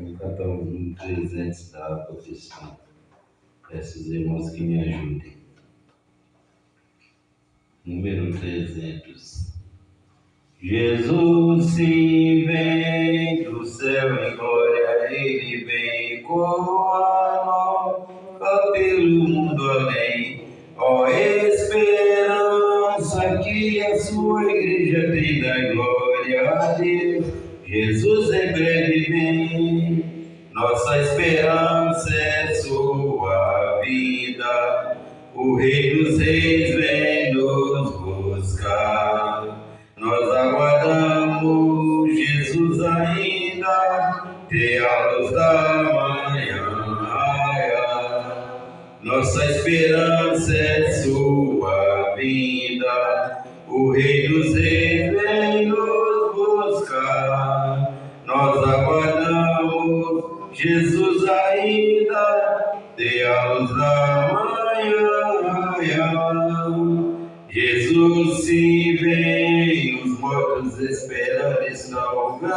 Vamos cantar o número 300 da profissão. Peço aos irmãos que me ajudem. Número 300. Jesus sim vem do céu em glória, ele vem coroar nova pelo mundo além. Ó esperança que a sua igreja tem da glória a Deus. Jesus em breve vem, nossa esperança é sua vida. O Rei dos Reis vem nos buscar. Nós aguardamos Jesus ainda, ter a luz da manhã. Nossa esperança é sua vinda. O Rei dos Reis vem nos buscar. Nós aguardamos Jesus ainda, ter a luz da manhã. Jesus se vem, os mortos esperando estão no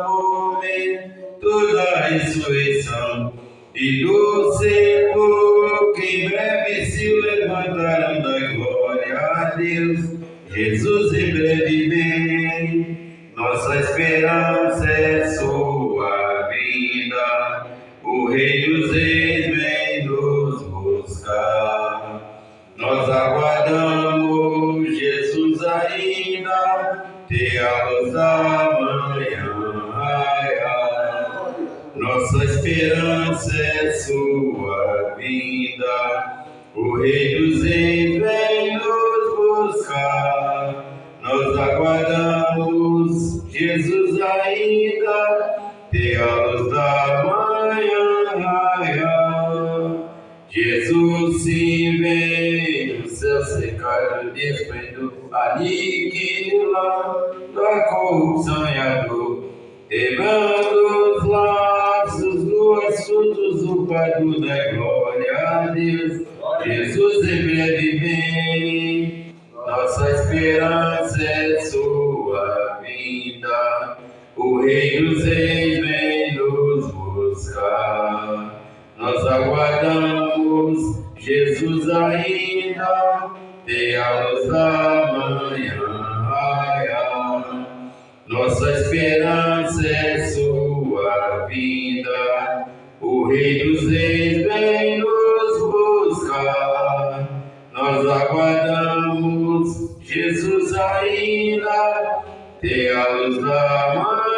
momento da ressurreição. E do sepulcro em breve se levantarão da glória a Deus. Jesus em breve vem, nossa esperança é sua vinda. O Rei dos Reis vem nos buscar. Nós aguardamos Jesus ainda, ter a luz da manhã. Nossa esperança é sua vinda. O Rei dos Reis vem nos buscar. Nós aguardamos Jesus ainda, ter a luz da manhã. Jesus se vem, o céu cercado de esplendor, aniquilando a corrupção e a dor, quebrando os laços do assuntos do Pai da glória a Deus. Jesus em breve vem, nossa esperança é sua vinda. O Rei dos Reis vem nos buscar. Nós aguardamos Jesus ainda, ter a luz da manhã. Nossa esperança é sua vinda. O Rei dos Reis vem nos buscar. Nós aguardamos Jesus ainda, ter a luz da manhã.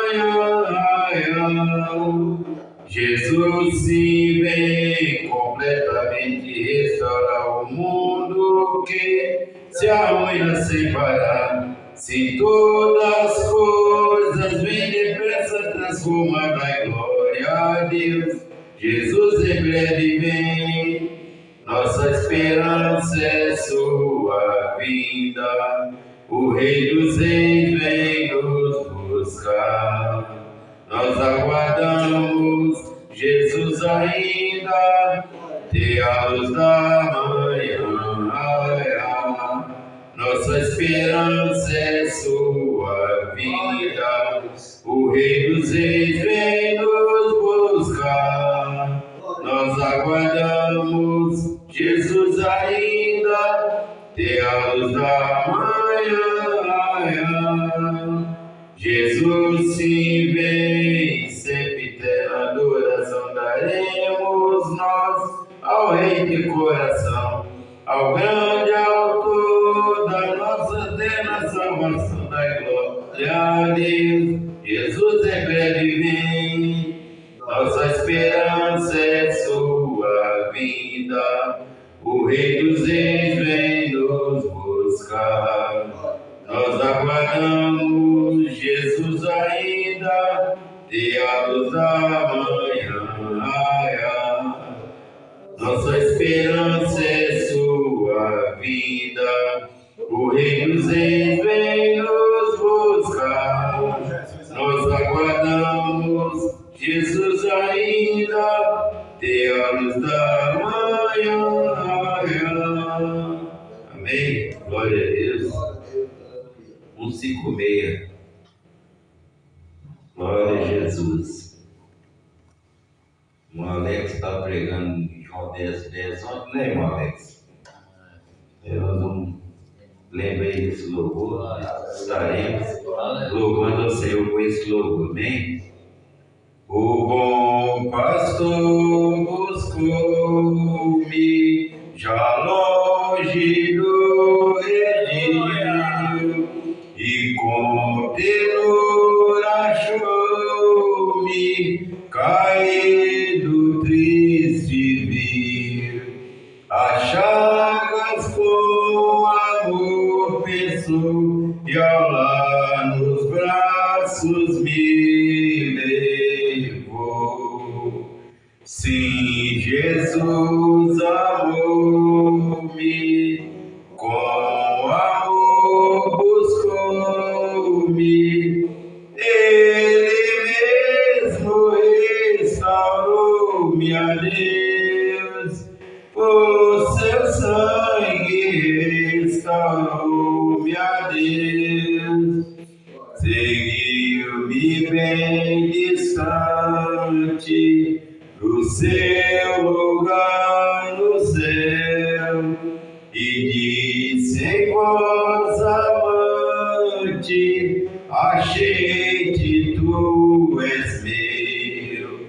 Jesus se vem, completamente restaurar o mundo que se arruina sem parar. Se todas as coisas vêm depressa, transformar na glória a Deus. Jesus em breve vem, nossa esperança é sua vinda. O Rei dos Reis vem nos buscar. Nós aguardamos Jesus ainda, ter a luz da manhã. Nossa esperança é sua vida. O Rei dos Reis vem nos buscar. Nós aguardamos Jesus ainda, ter a luz da manhã. Jesus se vem, sempre terna adoração daremos nós ao Rei de coração, ao grande autor da nossa eterna salvação, da glória a Deus. Jesus em breve vem, nossa esperança é sua vinda. O Rei dos Reis vem nos buscar. Nós aguardamos Jesus ainda, ter a luz da manhã. Nossa esperança é sua vida. O Rei dos Reis vem nos buscar. Nós aguardamos Jesus ainda, ter a luz da manhã. Amém. Glória a Deus. 156. Glória a Jesus. O Alex está pregando em João 10:10 ontem, né, irmão Alex? Eu não lembrei desse louvor, estaremos louvando ao Senhor com esse louvor, amém? O bom pastor buscou-me já longe do redil e com terror achou-me caído, triste vir. As chagas com amor pensou e ao lar nos braços me levou. Sim, Jesus amou-me, com amor buscou-me, Ele mesmo restaurou-me a Deus, por seu sangue restaurou-me a Deus. Seguiu-me bem distante do seu lugar no céu e disse em voz amante: achei-te, tu és meu.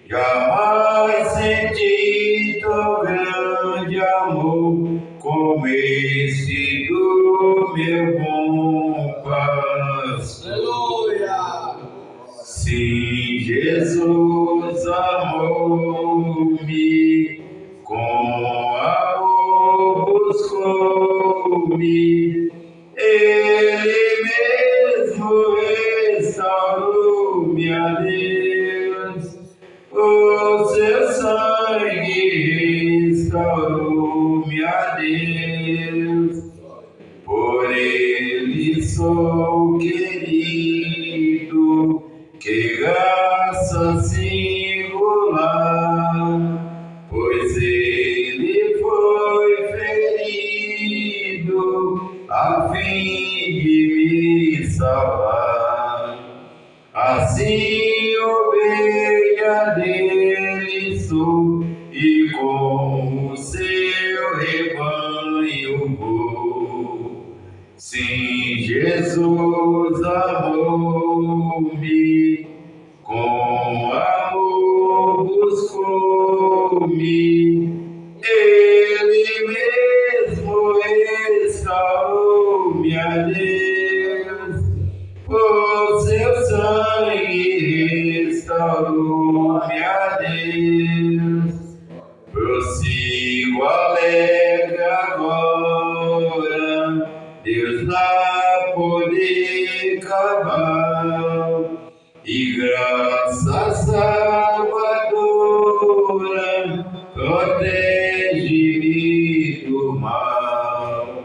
Jamais senti tão grande amor como esse do meu bom pastor. Aleluia! Sim, Jesus amou-me, com amor buscou-me, Ele mesmo restaurou-me a Deus, o seu sangue restaurou-me a Deus. Por Ele sou querido, que graça singular, pois Ele foi ferido a fim de me salvar. Assim ovelha dele sou e com o seu rebanho vou. Sim, Jesus amou-me, com amor buscou-me, Ele mesmo restaurou-me a Deus, por seu sangue restaurou-me a Deus. Prossigo alegre agora, Deus dá poder cabal e graça salvadora, protege-me do mal.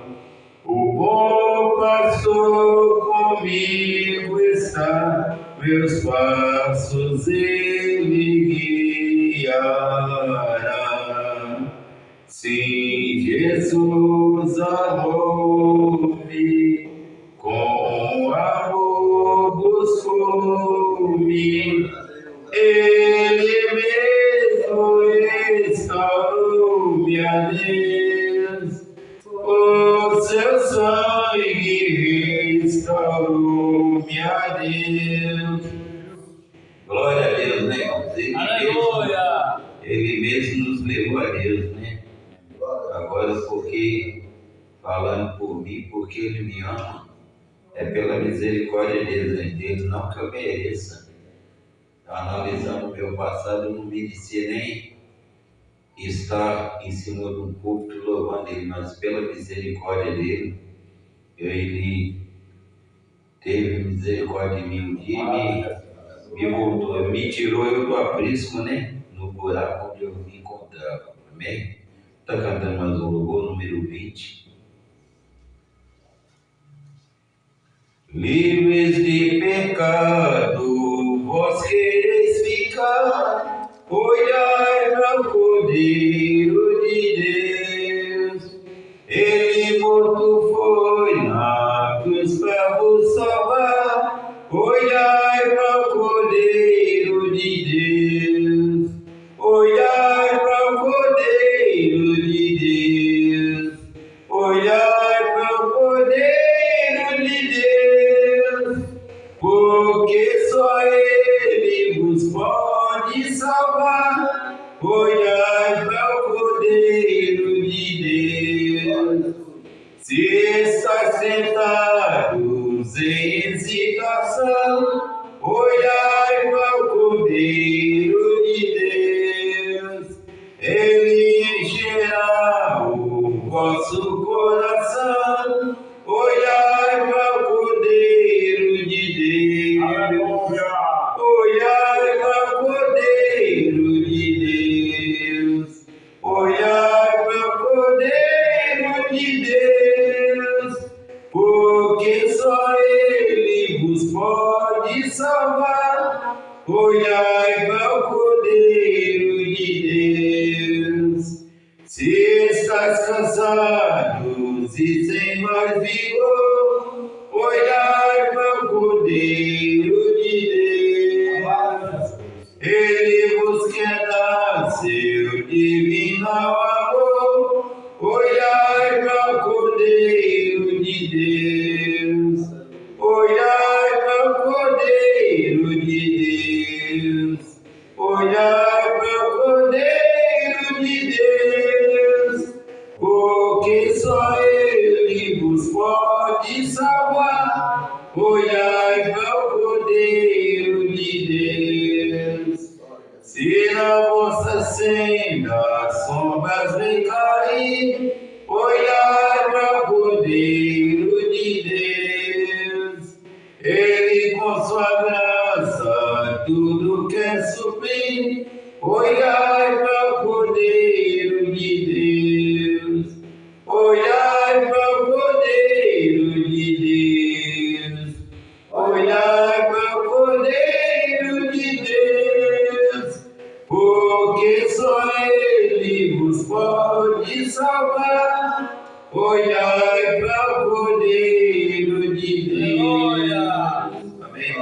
O bom pastor comigo está, meus passos ele guiará. Sim, Jesus amou-me, com amor buscou-me, Ele mesmo restaurou-me a Deus, o seu sangue restaurou-me a Deus. Glória a Deus, né, irmãos? Ele mesmo nos levou a Deus, né? Agora, porque, falando por mim, porque Ele me ama, é pela misericórdia dele, não que eu mereça. Analisando o meu passado, eu não merecia nem estar em cima de um púlpito louvando Ele, mas pela misericórdia dele, Ele teve misericórdia de mim um dia e me voltou, me tirou eu do aprisco, né? No buraco onde eu me encontrava. Amém? Está cantando mais um louvor, número 20. Livres de pecado, vós quereis ficar, olhai para o Cordeiro de Deus. Ele morto foi na cruz para vos salvar, olhai para o Cordeiro de Deus. pode salvar. Olhai para o Cordeiro de Deus. Se estáis sentados em hesitação, olhai para o Cordeiro de Deus. Ele encherá o vosso coração. Olhai para o Cordeiro de Deus. Aleluia. Olhai para o Cordeiro de Deus. Olhai para o Cordeiro de Deus. Porque só Ele vos pode salvar. Olhai para o Cordeiro de Deus. Se estáis cansados e sem mais vigor, olhai para o Cordeiro de Deus. Ele vos quer dar seu divino amor. Olhai para o Cordeiro de Deus. Olhai para o Cordeiro de Deus. Olhai para o Cordeiro de Deus. Porque só Ele vos pode salvar. Olhai para o Cordeiro de Deus. Se na vossa senda sombras vem cair, olhai para o Cordeiro de Deus. Ele com sua graça tudo quer suprir. Olhai para o Cordeiro de Deus. Olhai para o Cordeiro de Deus. Olhai para o Cordeiro de Deus. Porque só Ele vos pode salvar. Olhai para o Cordeiro de Deus. Amém.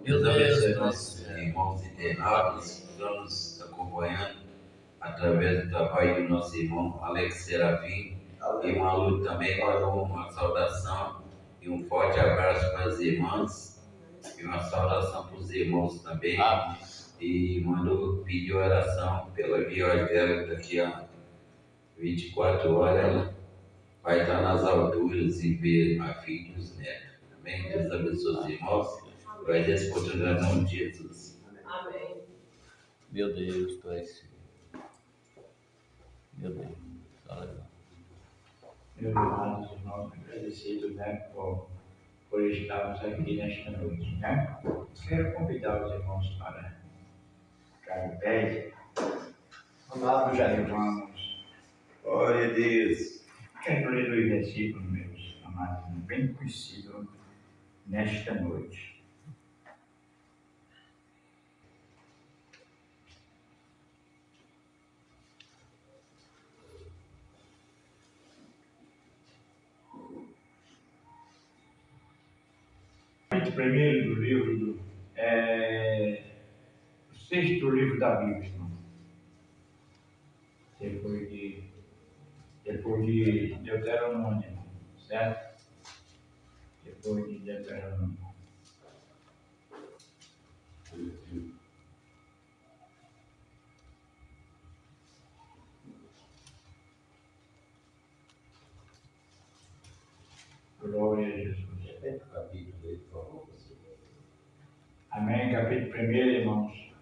Deus abençoe nossos irmãos internados que estão nos acompanhando através do trabalho do nosso irmão Alex Serafim. Irmã Lu também mandou uma saudação e um forte abraço para as irmãs e uma saudação para os irmãos também. E mandou pedir oração pela viagem dela daqui a 24 horas. Ela vai estar nas alturas e ver a filha e os netos. Amém? Deus abençoe os irmãos. Vai ter essa oportunidade em nome de Jesus. Amém. Meu Deus, tu és. Meu Deus, aleluia. Meus amados irmãos, agradecidos, por estarmos aqui nesta noite, Quero convidar os irmãos para ficar em pé. Amados irmãos, Glória a Deus. quero ler dois versículos, meus amados, bem conhecidos nesta noite. Primeiro do livro, o sexto livro da Bíblia, irmão. Depois de Deuteronômio, irmão, certo? Depois de Deuteronômio. Glória a Jesus. Amém. Capítulo 1, irmãos.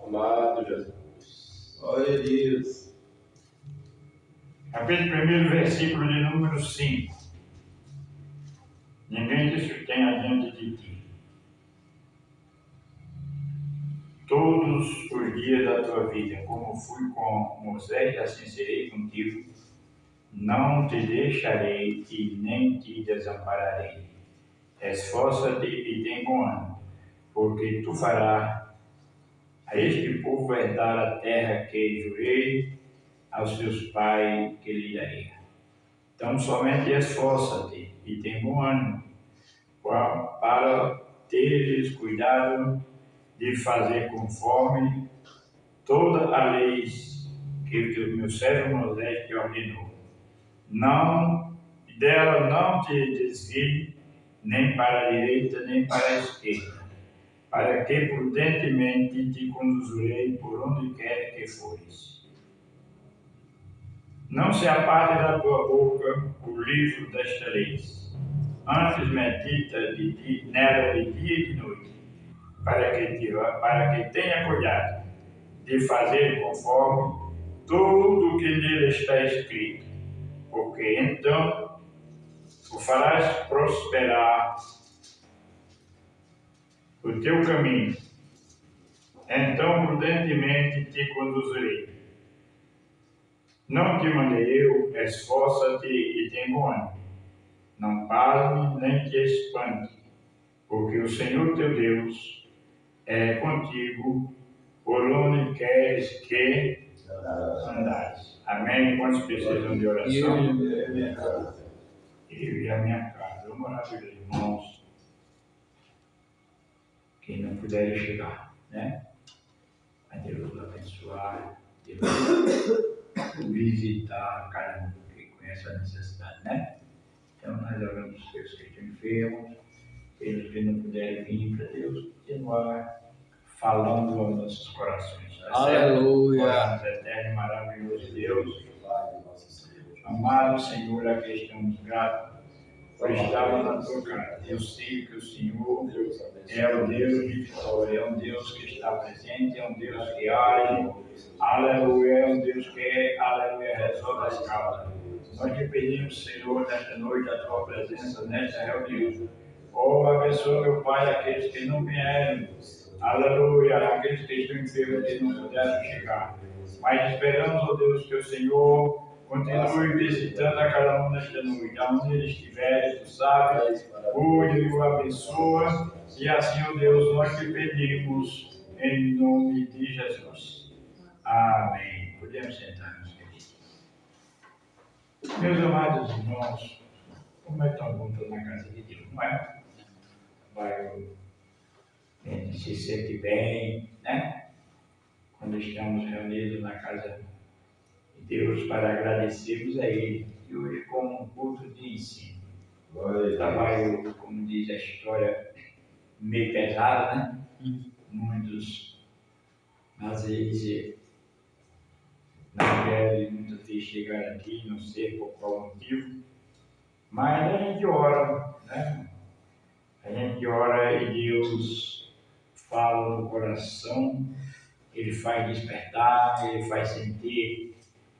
Amado Jesus. Glória a Deus. Capítulo 1, versículo de número 5. Ninguém te sustém diante de ti. Todos os dias da tua vida, como fui com Moisés, assim serei contigo. Não te deixarei e nem te desampararei. Esforça-te e tem bom ânimo, porque tu farás a este povo herdar a terra que jurei aos seus pais que lhe darei. Então somente esforça-te e tem bom ânimo, para teres cuidado de fazer conforme toda a lei que o meu servo Moisés te ordenou. Não dela não te desvie, nem para a direita, nem para a esquerda, para que prudentemente te conduzirei por onde quer que fores. Não se aparte da tua boca o livro desta lei, antes medita nela de dia e de noite, para que tenha cuidado de fazer conforme tudo o que nele está escrito, porque então o farás prosperar o teu caminho. Então prudentemente te conduzirei. Não te mandei eu, esforça-te e tem bom ânimo. Não pasme nem te espante, porque o Senhor teu Deus é contigo por onde queres que andares. Amém? Quantos precisam de oração? Eu e a minha casa. Vamos orar pelos irmãos que não puderem chegar, né? A Deus abençoar, Deus visitar cada um que conhece a necessidade, né? Então nós oramos pelos que estão enfermos, pelos que não puderem vir, para Deus continuar falando aos nossos corações. Tá Aleluia! Oramos, eterno e maravilhoso Deus. Amado Senhor, aqui estamos gratos por estar na tua casa. Eu sei que o Senhor é o Deus de vitória, é um Deus que está presente, é um Deus que age. Aleluia, é um Deus que, aleluia, resolve as causas. Nós te pedimos, Senhor, nesta noite, a tua presença nesta reunião. Oh, abençoa, meu Pai, aqueles que não vieram. Aleluia, aqueles que estão enfermos que não puderam chegar. Mas esperamos, oh Deus, que o Senhor continue visitando a cada um nesta noite. Aonde ele estiver, tu sabes, cuide e o abençoa. E assim, oh Deus, nós te pedimos em nome de Jesus. Amém. Podemos sentar, meus queridos. Meus amados irmãos, como é tão bom estar na casa de Deus, não é? A gente se sente bem, né? Quando estamos reunidos na casa de Deus para agradecermos a Ele. E hoje com um culto de ensino. Trabalho, como diz a história, meio pesada, né? Muitos, às vezes, não querem muitas vezes chegar aqui, não sei por qual motivo, mas a gente ora, né? A gente ora e Deus fala no coração, Ele faz despertar, Ele faz sentir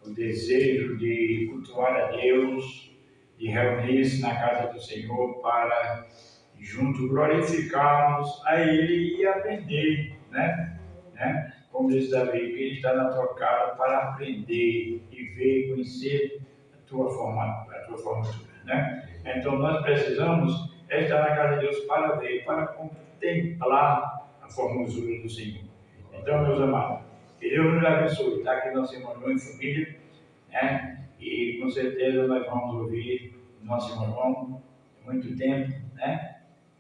o desejo de cultuar a Deus, de reunir-se na casa do Senhor para juntos glorificarmos a Ele e aprender, né? Como diz Davi, que Ele está na tua casa para aprender e ver, conhecer a tua formatura, né? Então nós precisamos estar na casa de Deus para ver, para contemplar a formosura do Senhor. Então, meus amados, que Deus nos abençoe. Está aqui nosso irmão João e família, né? E com certeza nós vamos ouvir nosso irmão João há muito tempo, né?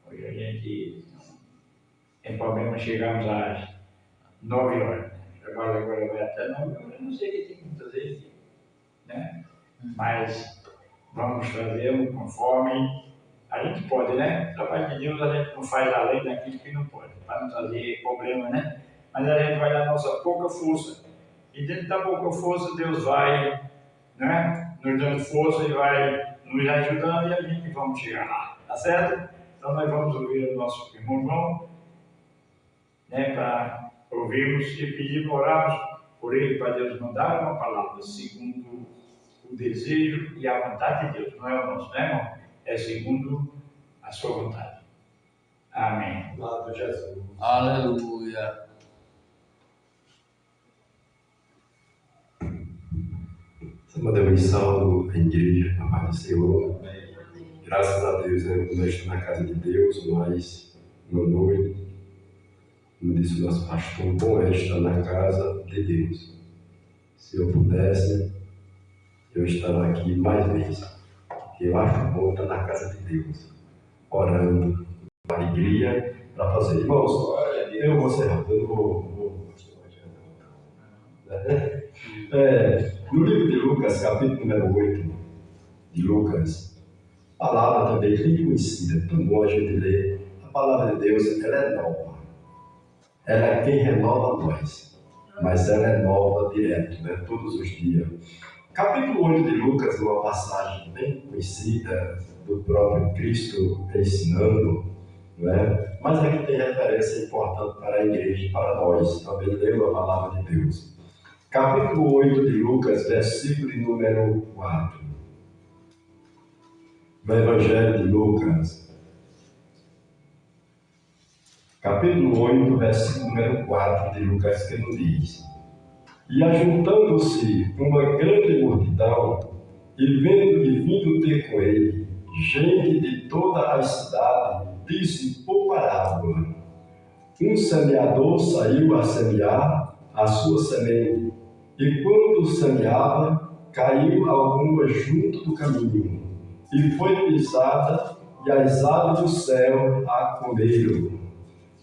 Hoje a gente tem problema, chegamos às 9 horas. O trabalho agora vai até 9 horas. Não sei o que tem que fazer, né? Mas vamos fazer conforme a gente pode, né? O trabalho de Deus a gente não faz além daquilo que não pode, para não trazer problema, né? Mas a gente vai dar nossa pouca força. E dentro da pouca força, Deus vai, né? Nos dando força e vai nos ajudando e a gente vamos chegar lá, tá certo? Então nós vamos ouvir o nosso irmão João, né? Para ouvirmos e pedir, orarmos por ele, para Deus mandar uma palavra segundo o desejo e a vontade de Deus. Não é o nosso, né, irmão? É segundo a sua vontade. Amém. Glória a Jesus. Aleluia. Semana de missão em igreja, na paz do Senhor. Graças a Deus, né? Nós estamos na casa de Deus, mas meu nome, como disse o nosso pastor, bom é estar na casa de Deus. Se eu pudesse, eu estava aqui mais vezes. Eu acho bom estar na casa de Deus, orando, com alegria, para fazer. Irmãos, eu vou ser rápido, eu não vou. No livro de Lucas, capítulo número 8, de Lucas, palavra também bem conhecida, tão bom a gente ler. A palavra de Deus, ela é nova. Ela é quem renova nós, mas ela é nova direto, né? Todos os dias. Capítulo 8 de Lucas, uma passagem bem conhecida do próprio Cristo ensinando, não é? Mas aqui tem referência importante para a igreja e para nós, também lendo a palavra de Deus. Capítulo 8 de Lucas, versículo de número 4. Do Evangelho de Lucas. Capítulo 8, versículo número 4 de Lucas, que nos diz: E ajuntando-se uma grande multidão, e vindo ter com ele gente de toda a cidade, disse por parábola: Um semeador saiu a semear a sua semente, e quando semeava, caiu alguma junto do caminho, e foi pisada, e as aves do céu a comeram.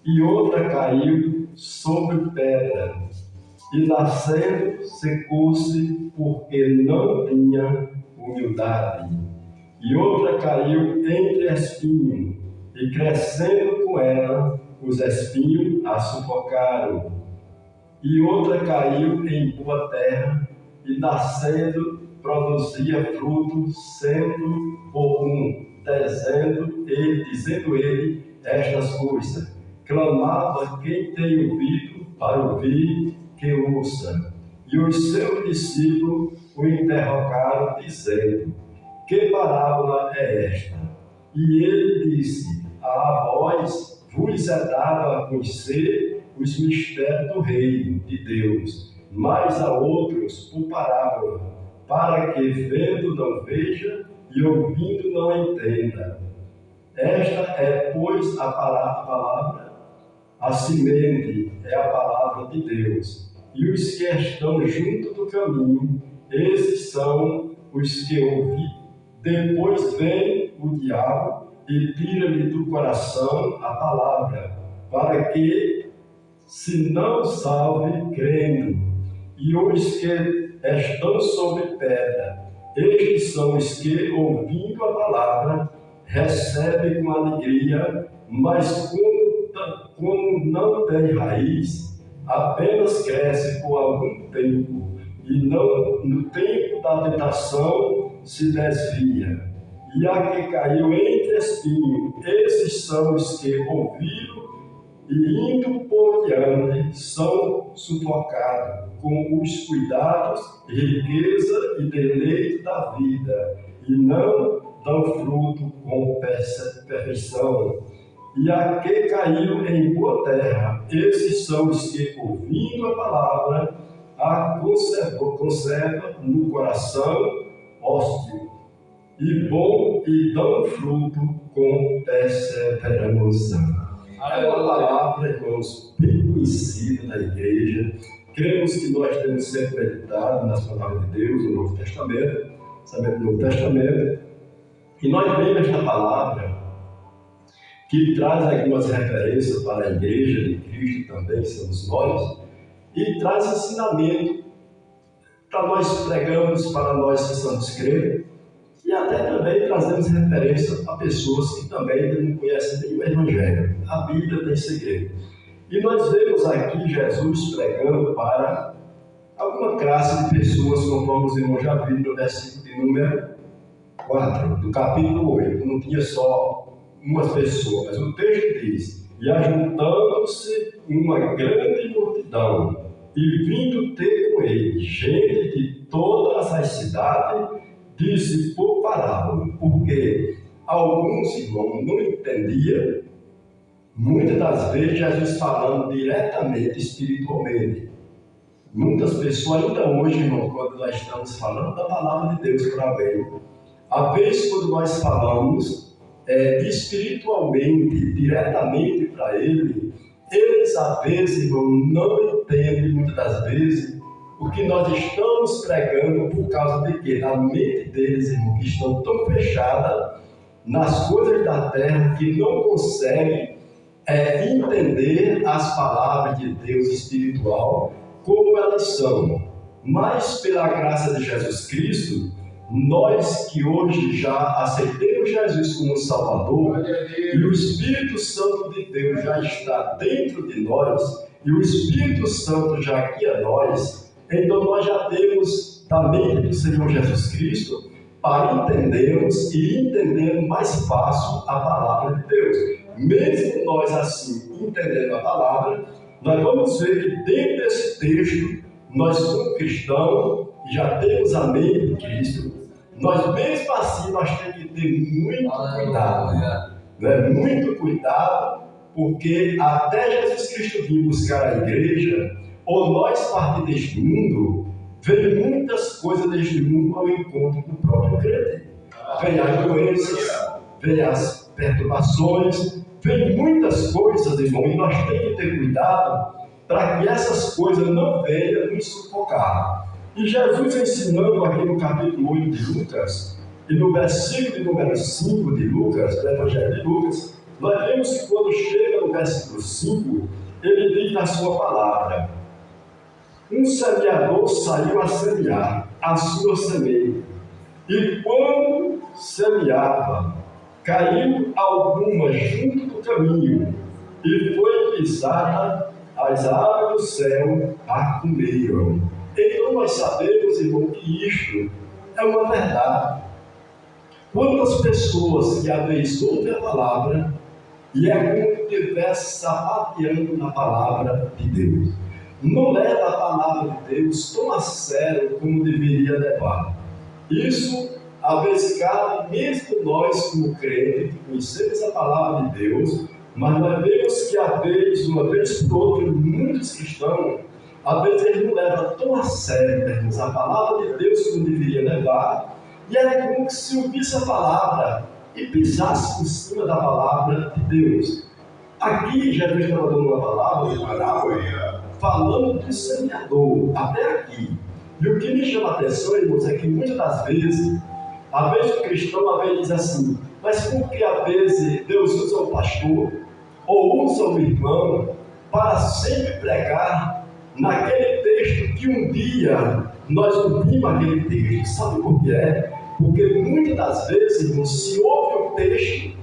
E outra caiu sobre pedra, e nascendo secou-se, porque não tinha humildade. E outra caiu entre espinhos, e crescendo com ela, os espinhos a sufocaram. E outra caiu em boa terra, e nascendo produzia fruto 100 por 1, dizendo ele estas coisas. Clamava quem tem ouvido para ouvir, que ouça. E os seus discípulos o interrogaram, dizendo: Que parábola é esta? E ele disse: A vós vos é dado a conhecer os mistérios do reino de Deus, mas a outros por parábola, para que vendo não veja e ouvindo não entenda. Esta é, pois, a palavra, a semente é a palavra de Deus. E os que estão junto do caminho, esses são os que ouvem. Depois vem o diabo e tira-lhe do coração a palavra, para que se não salve crendo. E os que estão sobre pedra, estes são os que, ouvindo a palavra, recebem com alegria, mas como não tem raiz, apenas cresce por algum tempo, e não, no tempo da tentação se desvia. E a que caiu entre espinhos, esses são os que ouviram e indo por diante são sufocados com os cuidados, riqueza e deleite da vida, e não dão fruto com perfeição. E a que caiu em boa terra, esses são os que, ouvindo a palavra, a conserva no coração ósseo, e bom, e dão fruto com perseverança. É uma palavra, irmãos, bem conhecida da igreja. Cremos que nós temos sempre meditado nas palavras de Deus, no Novo Testamento, sabendo do Novo Testamento, e nós vemos esta palavra que traz algumas referências para a igreja de Cristo também, somos nós, e traz ensinamento para nós pregamos, para nós que somos crentes, e até também trazemos referência a pessoas que também não conhecem bem o Evangelho. A Bíblia tem segredo. E nós vemos aqui Jesus pregando para alguma classe de pessoas, conforme os irmãos já viram no versículo de número 4, do capítulo 8. Não tinha só uma pessoa, mas o texto diz: E ajuntando-se uma grande multidão, e vindo ter com ele gente de todas as cidades, disse por parábola, porque alguns irmãos não entendiam, muitas das vezes Jesus falando diretamente, espiritualmente. Muitas pessoas ainda hoje, irmão, quando nós estamos falando da palavra de Deus para alguém, a vez quando nós falamos espiritualmente, diretamente para ele, eles às vezes, irmão, não entendem muitas das vezes o que nós estamos pregando, por causa de que a mente deles, irmão, que estão tão fechada nas coisas da terra, que não conseguem entender as palavras de Deus espiritual como elas são. Mas pela graça de Jesus Cristo, nós que hoje já aceitamos temos Jesus como Salvador e o Espírito Santo de Deus já está dentro de nós e o Espírito Santo já guia nós, então nós já temos da mente do Senhor Jesus Cristo para entendermos e entender mais fácil a palavra de Deus. Mesmo nós assim entendendo a palavra, nós vamos ver que dentro desse texto, nós como cristãos já temos a mente de Cristo. Nós mesmo assim, nós temos que ter muito cuidado, né? Muito cuidado, porque até Jesus Cristo vir buscar a igreja, ou nós partir deste mundo, vem muitas coisas deste mundo ao encontro do próprio crente. Vem as doenças, vem as perturbações, vem muitas coisas, irmão, e nós temos que ter cuidado para que essas coisas não venham nos sufocar. E Jesus ensinando aqui no capítulo 8 de Lucas, e no versículo de número 5 de Lucas, do Evangelho de Lucas, nós vemos que quando chega no versículo 5, ele diz na sua palavra: um semeador saiu a semear a sua semente, e quando semeava, caiu alguma junto do caminho, e foi pisada, as aves do céu a comeram. Então nós sabemos, irmão, que isto é uma verdade. Quantas pessoas que às vezes ouvem a palavra e é como se estivesse sapateando na palavra de Deus, não leva a palavra de Deus tão a sério como deveria levar. Isso às vezes cabe mesmo nós como crentes que conhecemos a palavra de Deus, mas nós vemos que às vezes, uma vez por outra, muitos cristãos, às vezes eles não levam tão a sério, irmãos, a palavra de Deus como deveria levar, e é como se ouvisse a palavra e pisasse por cima da palavra de Deus. Aqui Jesus estava dando uma palavra, falando do semeador, até aqui. E o que me chama a atenção, irmãos, é que muitas das vezes, às vezes o cristão às vezes diz assim: mas por que às vezes Deus usa o pastor ou usa o irmão para sempre pregar naquele texto que um dia nós ouvimos aquele texto? Sabe por que é? Porque muitas das vezes, irmãos, se ouve o texto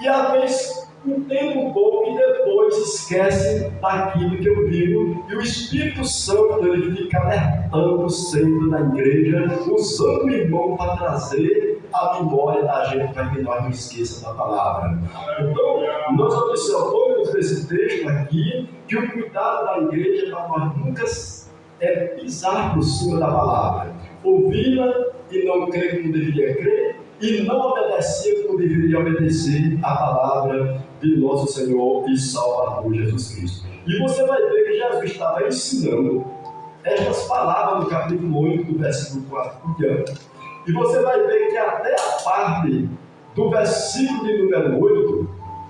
e às vezes entende um pouco e depois esquece daquilo que eu digo, e o Espírito Santo ele fica alertando sempre na igreja, usando o irmão para trazer a memória da gente para que nós não esqueçamos da palavra. Então, nós observamos nesse texto aqui que o cuidado da igreja para nós nunca é pisar por cima da palavra, ouvi-la e não crer como deveria crer, e não obedecer como deveria obedecer a palavra de nosso Senhor e Salvador Jesus Cristo. E você vai ver que Jesus estava ensinando estas palavras no capítulo 8, do versículo 4 por diante. E você vai ver que até a parte do versículo de número 8,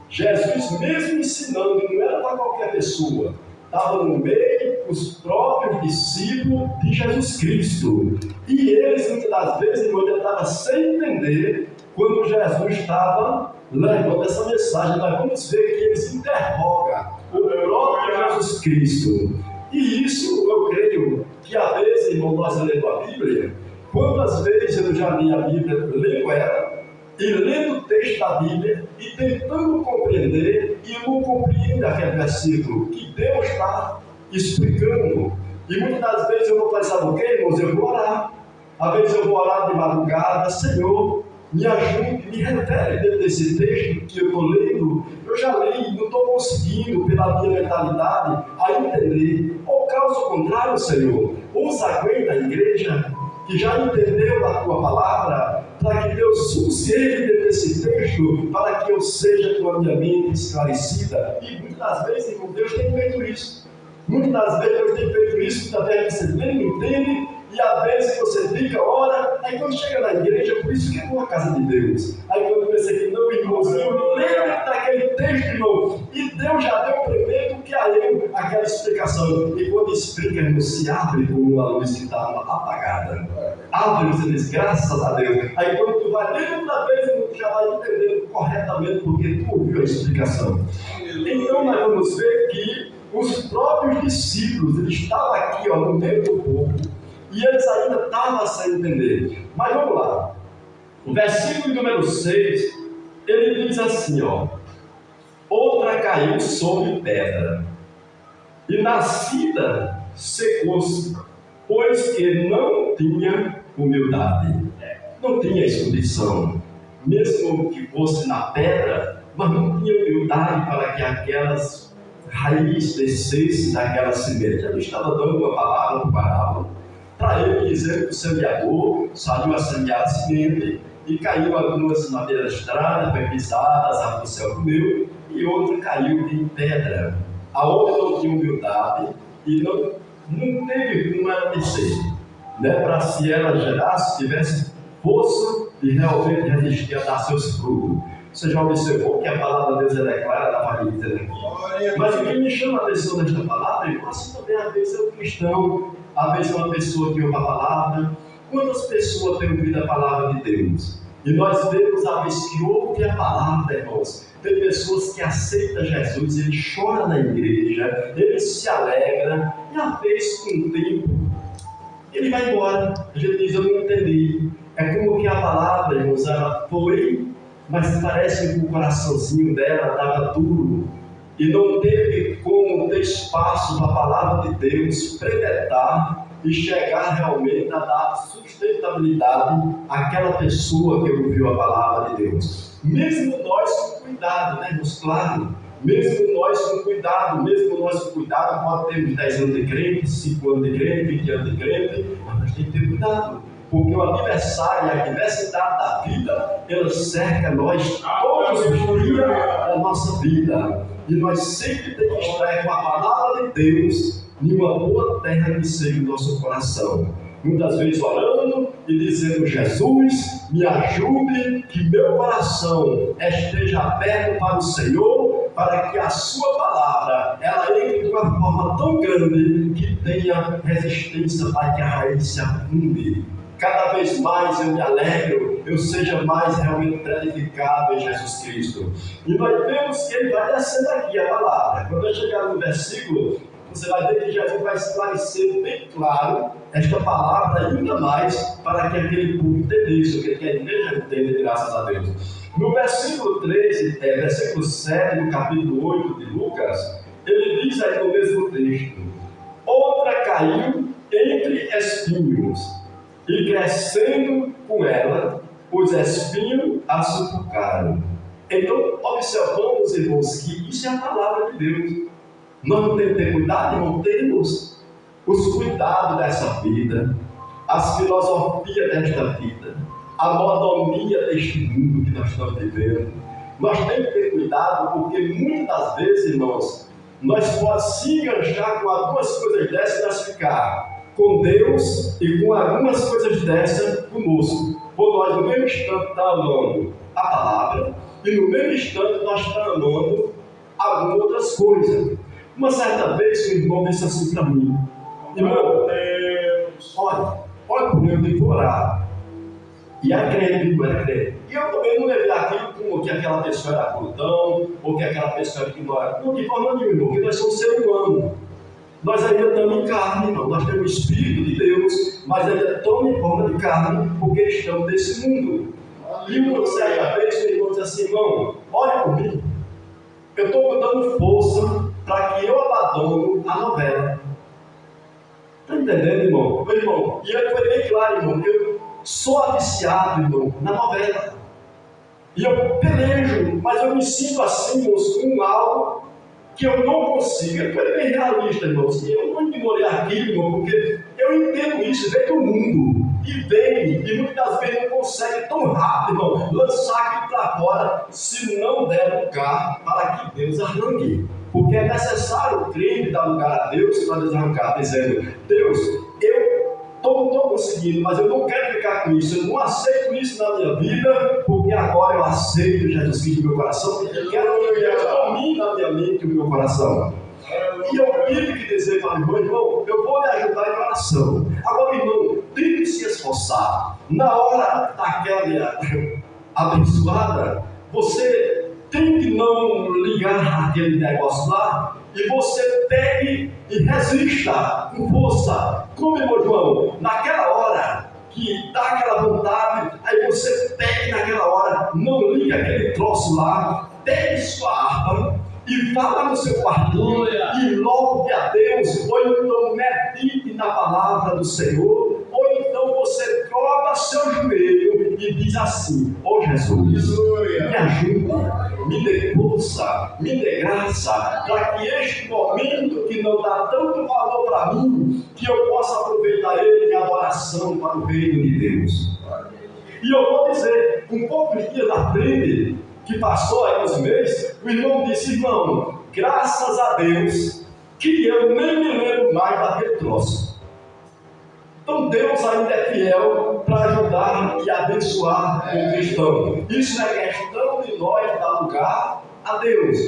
Jesus mesmo ensinando, não era para qualquer pessoa, estava no meio dos próprios discípulos de Jesus Cristo. E eles, muitas das vezes, irmão, estavam sem entender quando Jesus estava levando essa mensagem. Nós vamos ver que eles interrogam o próprio Jesus Cristo. E isso, eu creio, que às vezes, irmão, nós lendo a Bíblia, quantas vezes eu já li a Bíblia, lendo ela, e lendo o texto da Bíblia, e tentando compreender, e não compreendo aquele versículo que Deus está explicando. E muitas das vezes eu vou fazer, sabe o que, irmãos? Eu vou orar. Às vezes eu vou orar de madrugada: Senhor, me ajude, me revele dentro desse texto que eu estou lendo. Eu já li, não estou conseguindo, pela minha mentalidade, a entender. Ou caso contrário, Senhor, usa alguém da igreja que já entendeu a tua palavra, para que Deus use ele dentro desse texto, para que eu seja com a minha mente esclarecida. E muitas das vezes, irmão, Deus tem feito isso. Muitas das vezes Deus tem feito isso, muitas vezes você nem entende, e às vezes você fica, ora, aí quando chega na igreja, por isso que é uma casa de Deus. Aí quando pensa que não, irmãozinho, lembra daquele texto, irmão, e Deus já deu primeiro que a eu aquela explicação. E quando explica, irmão, se abre como uma luz que estava apagada. Abre, você diz, graças a Deus. Aí quando tu vai dentro da vez, tu já vai entendendo corretamente, porque tu ouviu a explicação. Então nós vamos ver que os próprios discípulos, eles estavam aqui, no meio do povo, e eles ainda estavam sem entender. Mas vamos lá. O versículo número 6, ele diz assim, ó: outra caiu sobre pedra, e nascida secou-se, pois que não tinha humildade, não tinha exposição, mesmo que fosse na pedra, mas não tinha humildade para que aquelas raízes descessem daquela semente. Ele estava dando uma palavra para o parábola, para ele dizer que o semeador saiu a semear a semente, e caiu algumas na beira da estrada, foi pisadas, a do céu comeu, e outra caiu em pedra, aonde não tinha humildade, e não teve como ela descer, né? Para se ela gerasse, tivesse força de realmente resistir a dar seus frutos. Você já observou que a palavra de Deus é clara, ela vai dizer aqui. Mas o que me chama a atenção nesta palavra, irmão, assim também às vezes é um cristão, às vezes é uma pessoa que ouve a palavra. Quantas pessoas têm ouvido a palavra de Deus? E nós vemos a vez que ouve a palavra, irmãos. Tem pessoas que aceitam Jesus, ele chora na igreja, ele se alegra, e às vezes com o tempo ele vai embora. A gente diz: eu não entendi. É como que a palavra, irmãos, ela foi, mas parece que o coraçãozinho dela estava duro, e não teve como ter espaço para a palavra de Deus penetrar e chegar realmente a dar sustentabilidade àquela pessoa que ouviu a palavra de Deus. Mesmo nós com cuidado, né, irmãos? Claro, mesmo nós com cuidado, pode termos 10 anos de crente, 5 anos de crente, 20 anos de crente, mas nós temos que ter cuidado, porque o aniversário, a diversidade da vida, ela cerca nós todos os dias da nossa vida, e nós sempre temos que estar com a palavra de Deus em uma boa terra que seja o nosso coração. Muitas vezes orando e dizendo: Jesus, me ajude, que meu coração esteja aberto para o Senhor, para que a sua palavra, ela entre de uma forma tão grande que tenha resistência para que a raiz se afunde. Cada vez mais eu me alegro, eu seja mais realmente edificado em Jesus Cristo. E nós vemos que ele vai descendo aqui a palavra. Quando eu chegar no versículo, você vai ver que Jesus vai esclarecer bem claro esta palavra ainda mais, para que aquele povo entendesse o que a igreja entende, graças a Deus. No versículo 3, versículo 7, no capítulo 8 de Lucas, ele diz aí no mesmo texto: outra caiu entre espinhos, e crescendo com ela, os espinhos a sufocaram. Então, observamos, irmãos, que isso é a palavra de Deus. Nós não temos que ter cuidado, não temos os cuidados dessa vida, as filosofias desta vida, a monomia deste mundo que nós estamos vivendo. Nós temos que ter cuidado, porque muitas das vezes, irmãos, nós podemos se enganchar com algumas coisas dessas e nós ficar com Deus e com algumas coisas dessas conosco. Por nós, no mesmo instante, estar amando a palavra, e no mesmo instante, nós estamos amando algumas outras coisas. Uma certa vez, o irmão disse assim para mim: irmão, olha por mim, eu tenho que orar. E a crente, não era crente. E eu também não levei aquilo como que aquela pessoa era crudão, ou que aquela pessoa era ignorante. Não, de forma nenhuma, irmão, porque nós somos seres humanos. Nós ainda estamos em carne, irmão. Nós temos o Espírito de Deus, mas ainda estamos em forma de carne, porque estamos nesse mundo. E uma certa vez, o irmão disse assim: irmão, olha por mim, eu estou dando força para que eu abandono a novela. Está entendendo, irmão? Meu irmão, e ele foi bem claro, irmão: eu sou viciado, irmão, na novela. E eu pelejo, mas eu me sinto assim, irmãos, com algo que eu não consigo. Eu fui bem realista, irmãos, e eu não ignorei aquilo, irmão, porque eu entendo isso, vem do mundo, e vem, e muitas vezes não consegue tão rápido, irmão, lançar aquilo para fora, se não der lugar para que Deus arranque. Porque é necessário o crente dar lugar a Deus para desarrancar, dizendo: Deus, eu não estou conseguindo, mas eu não quero ficar com isso, eu não aceito isso na minha vida, porque agora eu aceito Jesus Cristo no meu coração, e eu quero que Ele domine na minha mente e no meu coração. E eu tive que dizer para o irmão: eu vou lhe ajudar em oração. Agora, irmão, tem que se esforçar. Na hora daquela abençoada, você tem que não ligar aquele negócio lá, e você pegue e resista com força. Como, irmão João, naquela hora que dá aquela vontade, aí você pega naquela hora, não liga aquele troço lá, pegue sua harpa e vá lá no seu quartinho e louve a Deus, ou então medite na palavra do Senhor, ou então você dobra seu joelho e diz assim: ó Jesus, me ajude, me dê força, me dê graça, para que este momento que não dá tanto valor para mim, que eu possa aproveitar ele em adoração para o reino de Deus. E eu vou dizer, um pouco de dia da frente, que passou aí uns meses, o irmão disse: irmão, graças a Deus, que eu nem me lembro mais daquele troço. Então Deus ainda é fiel para ajudar e abençoar o cristão. Isso é questão de nós dar lugar a Deus.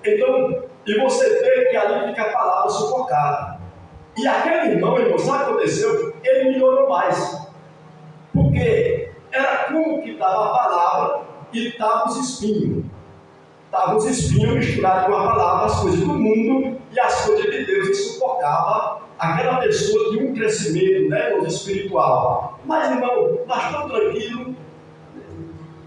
Então, e você vê que ali fica a palavra sufocada. E aquele irmão, sabe o que aconteceu? Ele melhorou mais. Porque era como que estava a palavra e estavam os espinhos. Estavam os espinhos misturados com a palavra, as coisas do mundo e as coisas de Deus, e sufocava aquela pessoa de um crescimento, espiritual. Mas, irmão, nós tão tranquilo.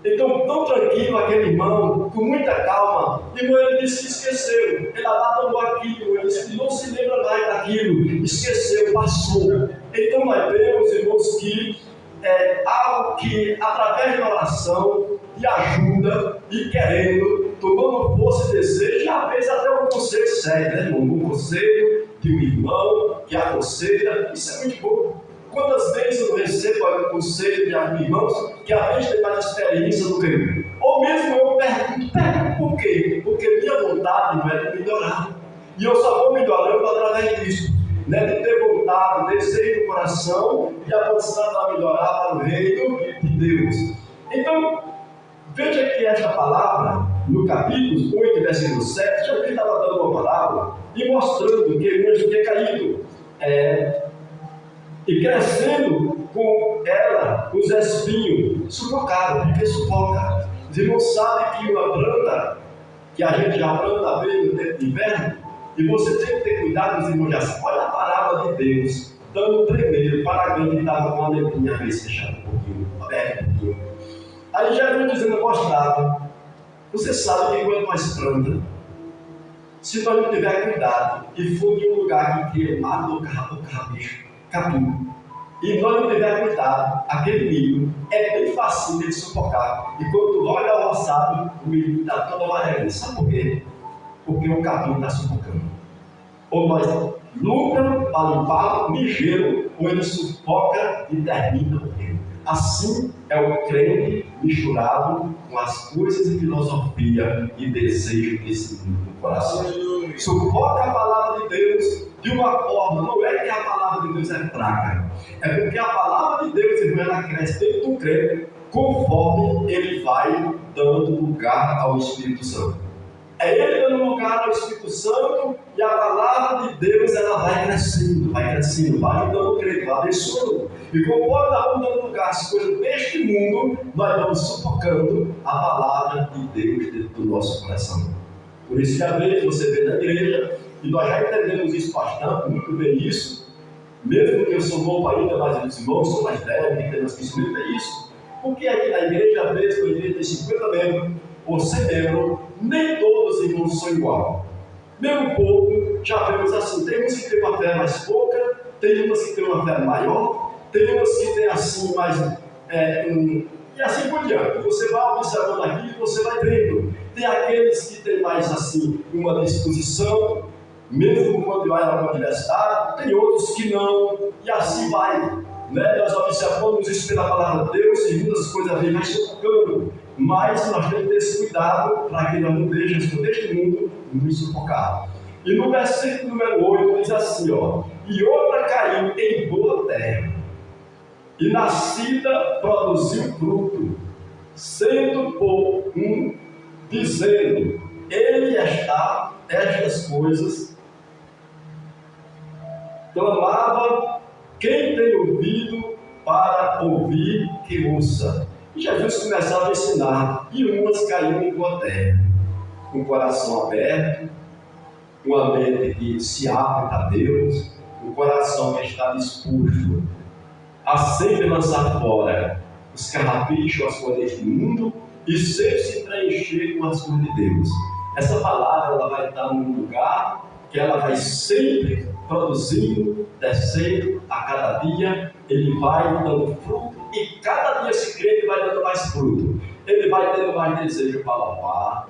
Então, tão tranquilo aquele irmão, com muita calma. Irmão, ele disse que esqueceu. Ele abandonou aquilo, ele disse que não se lembra mais daquilo. Esqueceu, passou. Então, nós vemos, irmãos, que é algo que, através da oração, de ajuda e querendo, tomando força e desejo, e às vezes até um conselho sério, irmão? Um conselho de um irmão que aconselha, isso é muito bom. Quantas vezes eu recebo um conselho de alguns irmãos que às vezes tem mais experiência do que eu? Ou mesmo eu pergunto por quê? Porque minha vontade não é de melhorar. E eu só vou melhorando através disso. De ter vontade, desejo no coração e avançar para melhorar para o reino de Deus. Então, veja que esta palavra, no capítulo 8, versículo 7, já estava dando uma palavra e mostrando que o anjo tinha caído. E crescendo com ela, os espinhos sufocaram, porque sufoca. Os irmãos sabem que uma planta, que a gente já planta bem no tempo de inverno, e você tem que ter cuidado, os irmãos já sabem. Olha a palavra de Deus, dando primeiro para alguém que estava com a letrinha bem fechada um pouquinho, aberta um pouquinho. Aí já vem dizendo, mostrado, você sabe que quando nós plantamos, se nós não tiver cuidado e for de um lugar que mata o capim, e nós não tiver cuidado, aquele milho é bem fácil de sufocar. E quando tu olha o roçado, o milho está todo amarelo. Sabe por quê? Porque o capim está sufocando. Ou nós lucramos para limpar o ligeiro, ou ele sufoca e termina o reino. Assim é o crente misturado com as coisas de filosofia e desejo desse mundo no coração. Sufoca a palavra de Deus de uma forma, não é que a palavra de Deus é fraca, é porque a palavra de Deus, irmão, ela cresce dentro do crente conforme ele vai dando lugar ao Espírito Santo. É ele dando lugar ao Espírito Santo e a palavra de Deus ela vai crescendo, vai ajudando o crente, vai abençoando. E conforme nós vamos dando lugar às coisas deste mundo, nós vamos sufocando a palavra de Deus dentro do nosso coração. Por isso que às vezes você vê na igreja, e nós já entendemos isso bastante, muito bem isso, mesmo que eu sou novo ainda, mas os irmãos são mais velhos, que temos que muito bem isso, porque aqui na igreja, às vezes, quando a igreja tem 50 membros, ou 100 membros, nem todos os irmãos são igual. Mesmo pouco, já vemos assim, tem uns que têm uma fé mais pouca, tem umas que têm uma fé maior, tem umas que têm assim mais, e assim por diante. Você vai observando aqui e você vai vendo. Tem aqueles que têm mais assim, uma disposição, mesmo quando vai à universidade, tem outros que não, e assim vai. Nós observamos isso pela palavra de Deus e muitas coisas vêm mais sufocando, mas nós temos que ter esse cuidado para que nós não deixemos deste mundo nos sufocar. E no versículo número 8 diz assim, e outra caiu em boa terra, e nascida produziu fruto, sendo por um, dizendo, ele está, estas coisas, clamava, quem tem ouvido para ouvir, que ouça. E Jesus começava a ensinar, e umas caíram em boa terra, com o coração aberto, uma mente que se abre a Deus, um coração que está disposto a sempre lançar fora os carrapichos, as coisas do mundo e sempre se preencher com as coisas de Deus. Essa palavra ela vai estar num lugar que ela vai sempre produzindo, descendo a cada dia, ele vai dando fruto e cada dia esse crente vai dando mais fruto. Ele vai tendo mais desejo para louvar,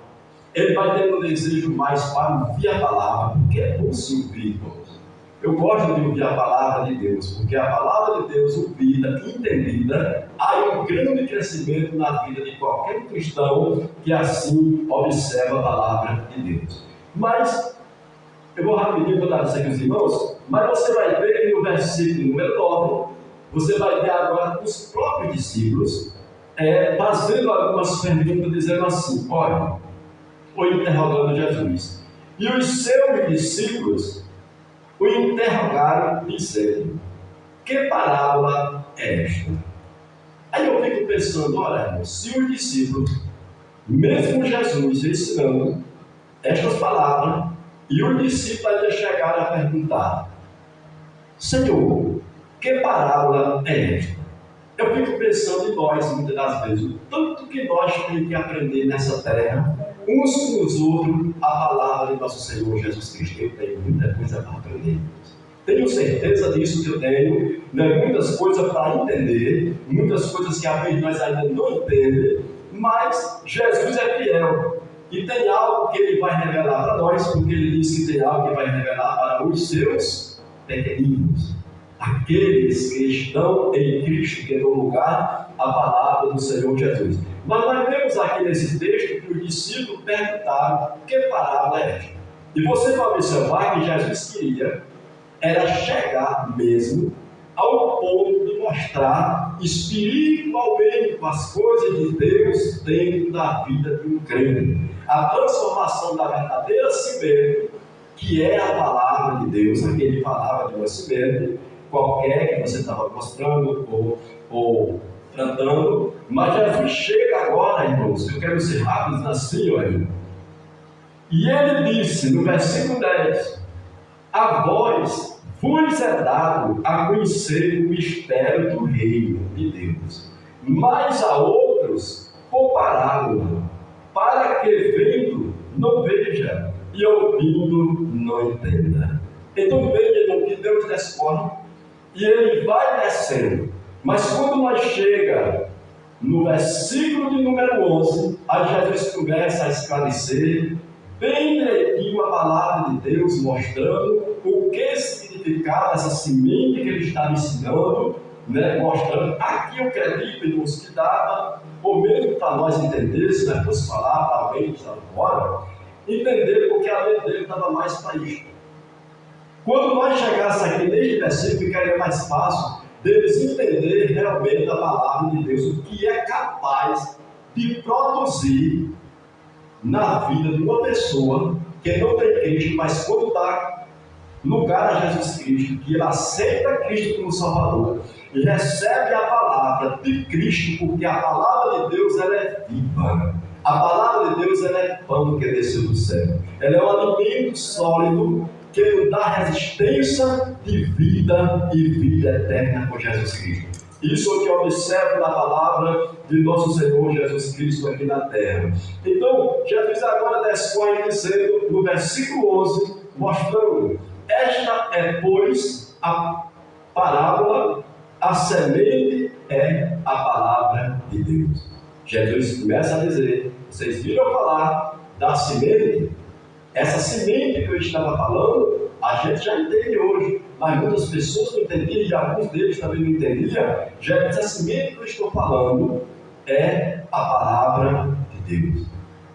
ele vai tendo um desejo mais para ouvir a palavra, porque é bom se ouvir, irmãos. Eu gosto de ouvir a palavra de Deus, porque a palavra de Deus ouvida, entendida, há um grande crescimento na vida de qualquer cristão que assim observa a palavra de Deus. Mas, eu vou rapidinho contar isso aqui aos irmãos, mas você vai ver no versículo número 9, você vai ver agora os próprios discípulos fazendo algumas perguntas, dizendo assim, olha, ou interrogando Jesus. E os seus discípulos o interrogaram, dizendo, que parábola é esta? Aí eu fico pensando, olha, irmão, se os discípulos, mesmo Jesus ensinando estas palavras, e os discípulos ainda chegaram a perguntar, Senhor, que parábola é esta? Eu fico pensando em nós, muitas das vezes, o tanto que nós temos que aprender nessa terra, uns com os outros, a palavra de nosso Senhor Jesus Cristo. Eu tenho muita coisa para aprender. Tenho certeza disso que eu tenho, né? Muitas coisas para entender, muitas coisas que às vezes nós ainda não entendemos, mas Jesus é fiel. E tem algo que Ele vai revelar para nós, porque Ele disse que tem algo que vai revelar para os seus pequeninos. Aqueles que estão em Cristo, que dão lugar à palavra do Senhor Jesus. Mas nós vemos aqui nesse texto que os discípulos perguntaram que parábola é esta. E você vai observar que Jesus queria era chegar mesmo ao ponto de mostrar espiritualmente as coisas de Deus dentro da vida de um crente. A transformação da verdadeira semente, que é a palavra de Deus, aquele palavra de uma semente, qualquer que você estava mostrando ou tratando, mas Jesus chega agora, irmãos, eu quero ser rápido assim, olha. E ele disse no versículo 10, a vós vos é dado a conhecer o mistério do reino de Deus, mas a outros por parábola, para que vendo não veja e ouvindo não entenda. Então veja, irmão, que Deus descorre e ele vai descendo. Mas quando nós chega no versículo de número 11, aí Jesus começa a esclarecer bem direitinho a palavra de Deus, mostrando o que significava essa semente que ele estava ensinando, né? Mostrando. Aqui eu acredito, irmãos, que dava, ou mesmo para nós entender, se nós fosse falar para alguém que estava fora, entender porque a mente dele estava mais para isso. Quando nós chegássemos aqui neste versículo, ficaria mais fácil deles entender realmente a palavra de Deus, o que é capaz de produzir na vida de uma pessoa que não tem Cristo, mas quando dá lugar a Jesus Cristo, que ele aceita Cristo como Salvador e recebe a palavra de Cristo, porque a palavra de Deus ela é viva. A palavra de Deus ela é pão que desceu do céu. Ela é um alimento sólido que nos dá resistência de vida e vida eterna com Jesus Cristo. Isso é o que eu observo na palavra de nosso Senhor Jesus Cristo aqui na terra. Então, Jesus agora descorre dizendo no versículo 11, mostrando, esta é, pois, a parábola, a semente é a palavra de Deus. Jesus começa a dizer, vocês viram falar da semente? Essa semente que eu estava falando, a gente já entende hoje, mas muitas pessoas não entendiam e alguns deles também não entendiam. Já essa semente que eu estou falando é a palavra de Deus.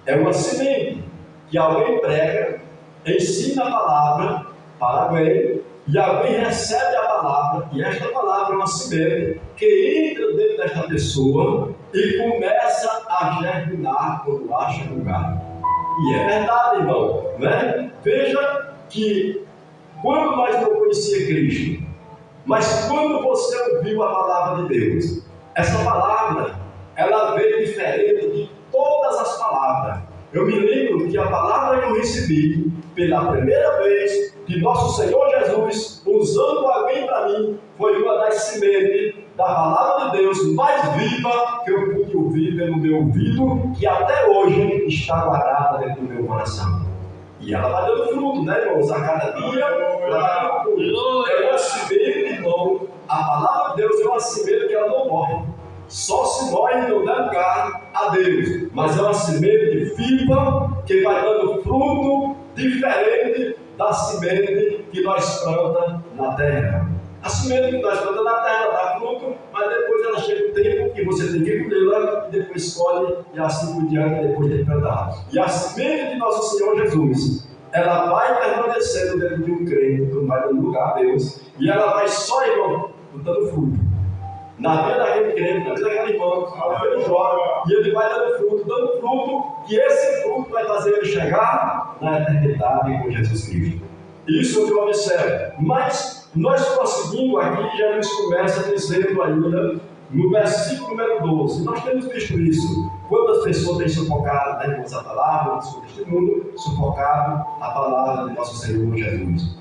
É uma semente que alguém prega, ensina a palavra para alguém e alguém recebe a palavra, e esta palavra é uma semente que entra dentro desta pessoa e começa a germinar quando acha lugar. E é verdade, irmão, né? Veja que quando nós não conhecíamos Cristo, mas quando você ouviu a palavra de Deus, essa palavra, ela veio diferente de todas as palavras. eu me lembro que a palavra que eu recebi pela primeira vez de nosso Senhor Jesus, usando alguém para mim, foi uma das sementes da palavra de Deus mais viva que eu pude ouvir pelo meu ouvido, que até hoje está guardada dentro do meu coração. E ela vai dando fruto, né, irmãos? A cada dia ela vai dando fruto. É uma semente, irmão. A palavra de Deus é uma semente que ela não morre. Só se morre e não dá lugar a Deus. Mas é uma semente viva que vai dando fruto diferente da semente que nós plantamos na terra. A semente que nós plantamos na terra dá fruto, mas depois ela chega o tempo que você tem que colhê-la e depois colhe e assim por diante, depois de plantar. E a semente de nosso Senhor Jesus, ela vai permanecendo dentro de um crente, que não vai dando lugar a Deus, e ela vai só, irmão, dando fruto. Na vida daquele crente, na vida daquele irmão, ele joga e ele vai dando fruto, e esse fruto vai fazer ele chegar na eternidade com Jesus Cristo. Isso é o que eu observo. Mas nós prosseguindo aqui, Jesus começa dizendo ainda, no versículo número 12, nós temos visto isso. Quantas pessoas têm sufocado, né, com essa palavra, no seu testemunho, sufocado a palavra de nosso Senhor Jesus.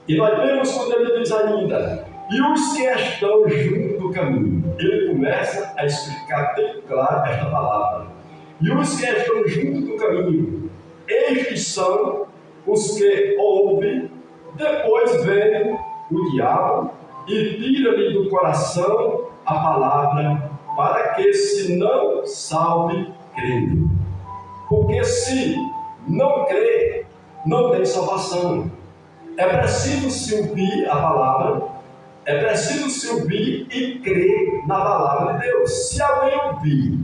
E nós vemos quando ele diz ainda, e os que estão junto do caminho. Ele começa a explicar bem claro esta palavra. E os que estão junto do caminho, estes são os que ouvem, depois vem o diabo e tira-lhe do coração a palavra, para que se não salve crendo. Porque se não crer, não tem salvação. É preciso se ouvir a palavra, é preciso se ouvir e crer na palavra de Deus. Se alguém ouvir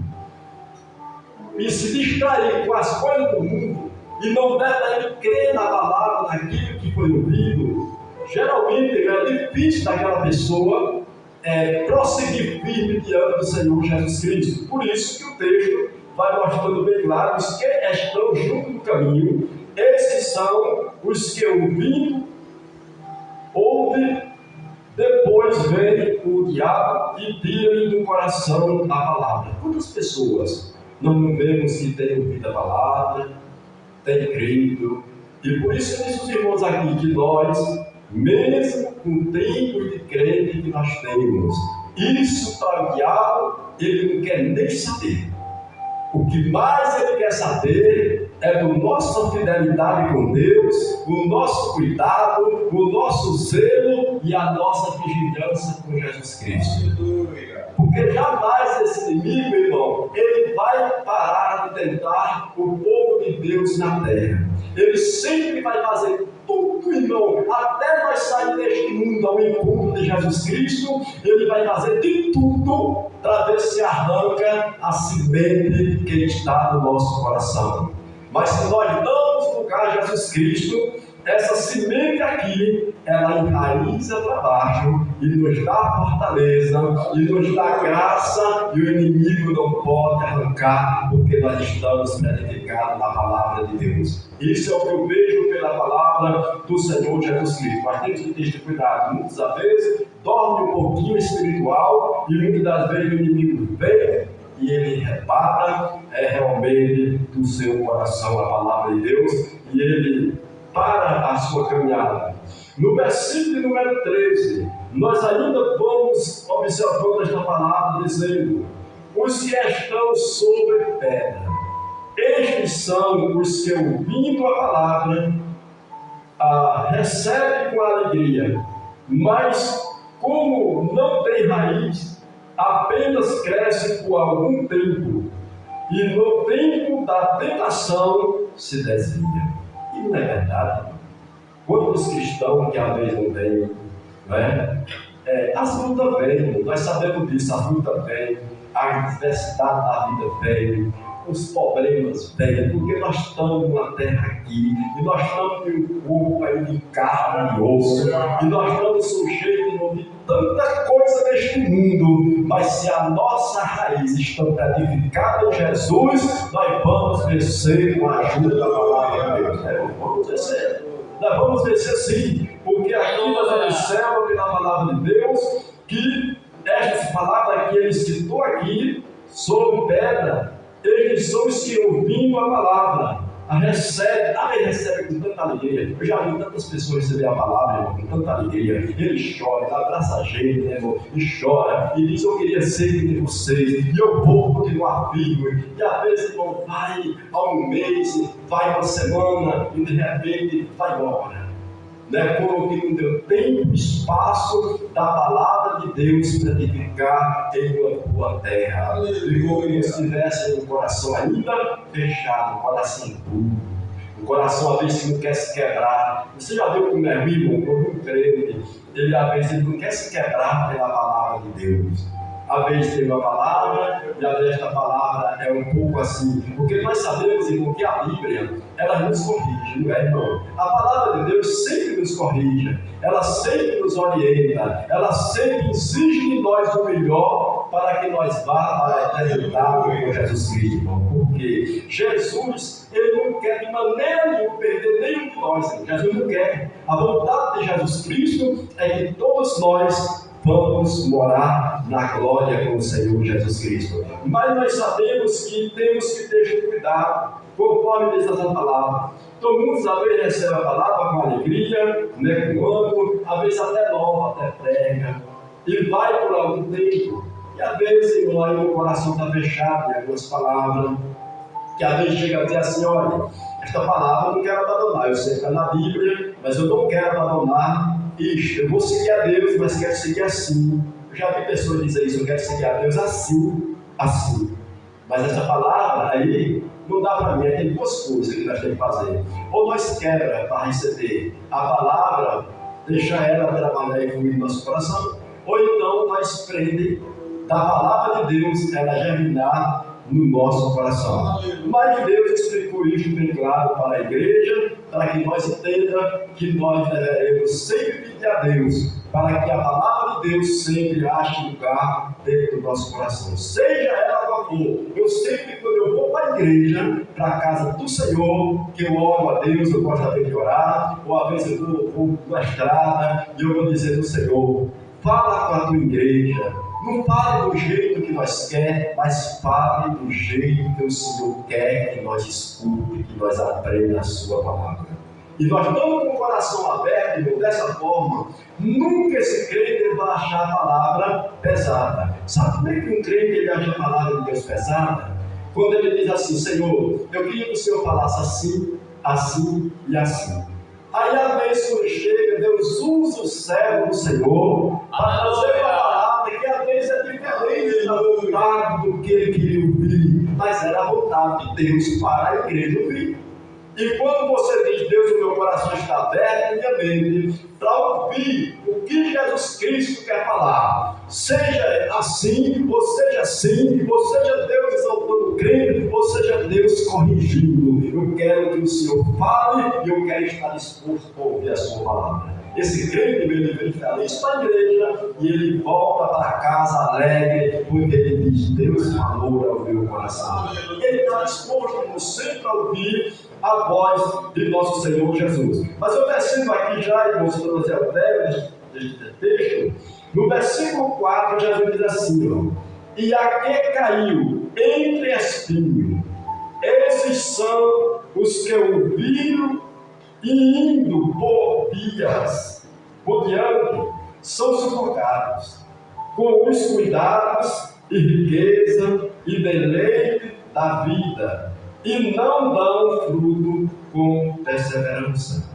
e se distrair com as coisas do mundo e não der para ele crer na palavra, naquilo que foi ouvido, geralmente é difícil daquela pessoa prosseguir firme diante do Senhor Jesus Cristo. Por isso que o texto vai mostrando bem claro: os que estão junto do caminho, esses são os que ouvindo, ouvem, depois vem o diabo e tira-lhe do coração a palavra. Quantas pessoas não vemos que têm ouvido a palavra, têm crido? E por isso diz os irmãos aqui que nós, mesmo com o tempo de crente que nós temos, isso para o diabo ele não quer nem saber. O que mais ele quer saber é do nossa fidelidade com Deus, o nosso cuidado, o nosso zelo e a nossa vigilância com Jesus Cristo. Porque jamais esse inimigo, irmão, ele vai parar de tentar o povo de Deus na terra. Ele sempre vai fazer tudo, irmão, até nós sair deste mundo ao encontro de Jesus Cristo. Ele vai fazer de tudo para ver se arranca a semente que está no nosso coração. Mas se nós damos lugar a Jesus Cristo, essa semente aqui, ela enraiza para baixo e nos dá fortaleza, e nos dá graça, e o inimigo não pode arrancar, porque nós estamos edificados na palavra de Deus. Isso é o que eu vejo pela palavra do Senhor Jesus Cristo. Mas temos que ter este cuidado. Muitas vezes dorme um pouquinho espiritual, e muitas das vezes o inimigo vem e ele repara realmente do seu coração a palavra de Deus, e ele para a sua caminhada. No versículo número 13, nós ainda vamos observando esta palavra dizendo: os que estão sobre pedra, estes são os que, ouvindo a palavra, recebem com alegria, mas como não tem raiz, apenas cresce por algum tempo, e no tempo da tentação se desvia. E não é verdade? Quantos cristãos que às vezes não têm, não é? As lutas vêm, nós sabemos disso, as lutas vêm, a adversidade da vida vem, os problemas vêm, porque nós estamos na terra aqui, e nós estamos em um corpo aí de carne e osso, e nós estamos sujeitos de tanta coisa neste mundo, mas se a nossa raiz está edificada em Jesus, nós vamos vencer com a ajuda da palavra de Deus. Vamos vencer. Nós vamos vencer sim, porque aqui nós observamos pela palavra de Deus que esta palavra que ele citou aqui, sobre pedra, eles são os que, ouvindo a palavra, recebe com tanta alegria. Eu já vi tantas pessoas receber a palavra, irmão, com tanta alegria. Ele chora, ele abraça a gente, né, irmão, e chora, e diz: eu queria ser que nem vocês, e eu vou continuar firme. E às vezes, irmão, vai há um mês, vai uma semana, e de repente vai embora. Né? Porque não deu tempo e espaço da palavra de Deus para edificar em uma boa terra. E como se estivesse um coração ainda fechado, um coração duro, um coração às vezes não quer se quebrar. Você já viu como é, irmão, quando um crente, ele às vezes ele não quer se quebrar pela palavra de Deus. Às vezes tem uma palavra, e às vezes esta palavra é um pouco assim, porque nós sabemos, irmão, que a Bíblia, ela nos corrige, não é, irmão? A palavra de Deus sempre nos corrige, ela sempre nos orienta, ela sempre exige de nós o melhor para que nós vá para a eternidade com Jesus Cristo, irmão. Porque Jesus, ele não quer de maneira nenhuma perder nenhum de nós, irmão. Jesus não quer. A vontade de Jesus Cristo é que todos nós vamos morar na glória com o Senhor Jesus Cristo. Mas nós sabemos que temos que ter cuidado, conforme diz essa palavra. Todo mundo às vezes recebe a palavra com alegria, né, com ânimo, às vezes até nova, até prega, e vai por algum tempo. E às vezes, irmão, aí o coração está fechado em algumas palavras, que às vezes chega a dizer assim: olha, esta palavra eu não quero abandonar, eu sei que está na Bíblia, mas eu não quero abandonar isto, eu vou seguir a Deus, mas quero seguir assim. Eu já vi pessoas dizer isso: eu quero seguir a Deus assim, assim. Mas essa palavra aí não dá para mim. Tem duas coisas que nós temos que fazer: ou nós quebra para receber a palavra, deixar ela trabalhar e fluir no nosso coração, ou então nós prende da palavra de Deus ela germinar no nosso coração. Mas Deus explicou isso bem claro para a igreja, para que nós entendamos que nós devemos sempre pedir a Deus, para que a palavra de Deus sempre ache lugar dentro do nosso coração. Seja ela qual for, eu sempre, quando eu vou para a igreja, para a casa do Senhor, que eu oro a Deus, eu gosto de orar, ou às vezes eu vou na estrada e eu vou dizer do Senhor: fala com a tua igreja. Não fale do jeito que nós queremos, mas fale do jeito que o Senhor quer que nós escute, que nós aprendamos a sua palavra. E nós estamos com o coração aberto, irmão, dessa forma, nunca esse crente vai achar a palavra pesada. Sabe como é que um crente ele acha a palavra de Deus pesada? Quando ele diz assim: Senhor, eu queria que o Senhor falasse assim, assim e assim. Aí a vez quando chega, Deus usa o servo do Senhor para trazer uma palavra que às vezes é diferente da vontade do que ele queria ouvir, mas era a vontade de Deus para a igreja ouvir. E quando você diz: Deus, o meu coração está aberto, minha mente, para ouvir o que Jesus Cristo quer falar, seja assim, ou seja assim, ou seja Deus exaltando o crente, ou seja Deus corrigindo. Eu quero que o Senhor fale e eu quero estar disposto a ouvir a sua palavra. Esse crente, ele fala isso para a igreja e ele volta para casa alegre, porque ele diz: Deus falou ao meu coração. Ele está disposto sempre a ouvir a voz de nosso Senhor Jesus. Mas eu descendo aqui já, irmãos, para nós deste texto, no versículo 4, Jesus diz assim: ó, e a que caiu entre espinhos, esses são os que ouviram e indo por diante, são sufocados com os cuidados e riqueza e deleite da vida, e não dão fruto com perseverança.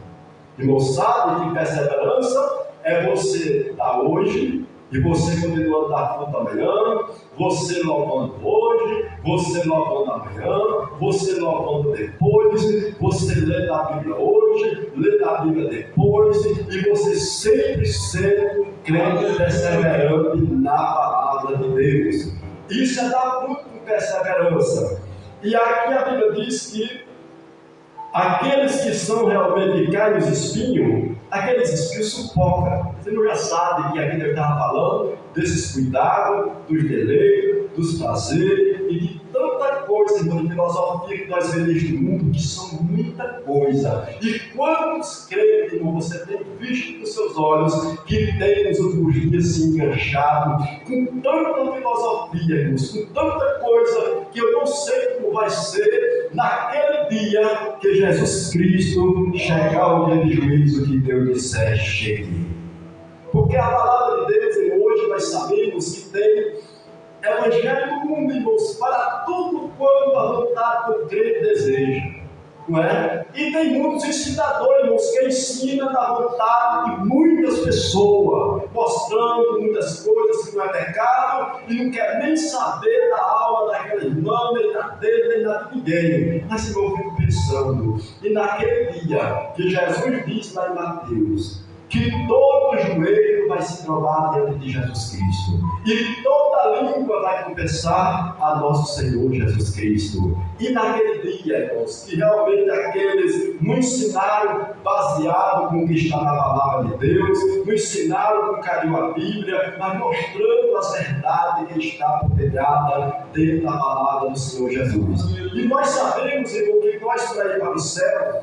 Irmão, sabe que perseverança é você dar hoje e você continua a dar fruto amanhã, você louvando hoje, você louvando amanhã, você louvando depois, você lê a Bíblia hoje, lê a Bíblia depois, e você sempre sendo crente perseverante na palavra de Deus. Isso é dar fruto com perseverança. E aqui a Bíblia diz que aqueles que são realmente caem os espinhos, aqueles espinhos sufocam. Você não já sabe que aqui Deus estava falando desses cuidados, dos deleites, dos prazeres e de tanta coisa coisas, irmão, de filosofia que nós vemos neste mundo, que são muita coisa. E quantos crentes, irmão, você tem visto com seus olhos, que tem nos últimos dias se enganchado com tanta filosofia, irmãos, com tanta coisa, que eu não sei como vai ser naquele dia que Jesus Cristo chegar ao dia de juízo, que Deus disser, chegue. Porque a palavra de Deus, e hoje nós sabemos que tem evangelho no mundo, irmãos, para tudo quanto a vontade do crente deseja, não é? E tem muitos ensinadores, irmãos, que ensinam da vontade de muitas pessoas, mostrando muitas coisas que não é pecado, e não quer nem saber da alma daquela irmã, nem da dele, nem da de ninguém. Mas eu fico pensando, e naquele dia que Jesus disse lá em Mateus, que todo joelho vai se provar diante de Jesus Cristo, e toda língua vai confessar a nosso Senhor Jesus Cristo. E naquele dia, irmãos, que realmente aqueles nos ensinaram baseado com o que está na palavra de Deus, nos ensinaram com carinho a Bíblia, mas mostrando as verdades que está protegada dentro da palavra do Senhor Jesus. E nós sabemos, irmão, que nós para ir para o céu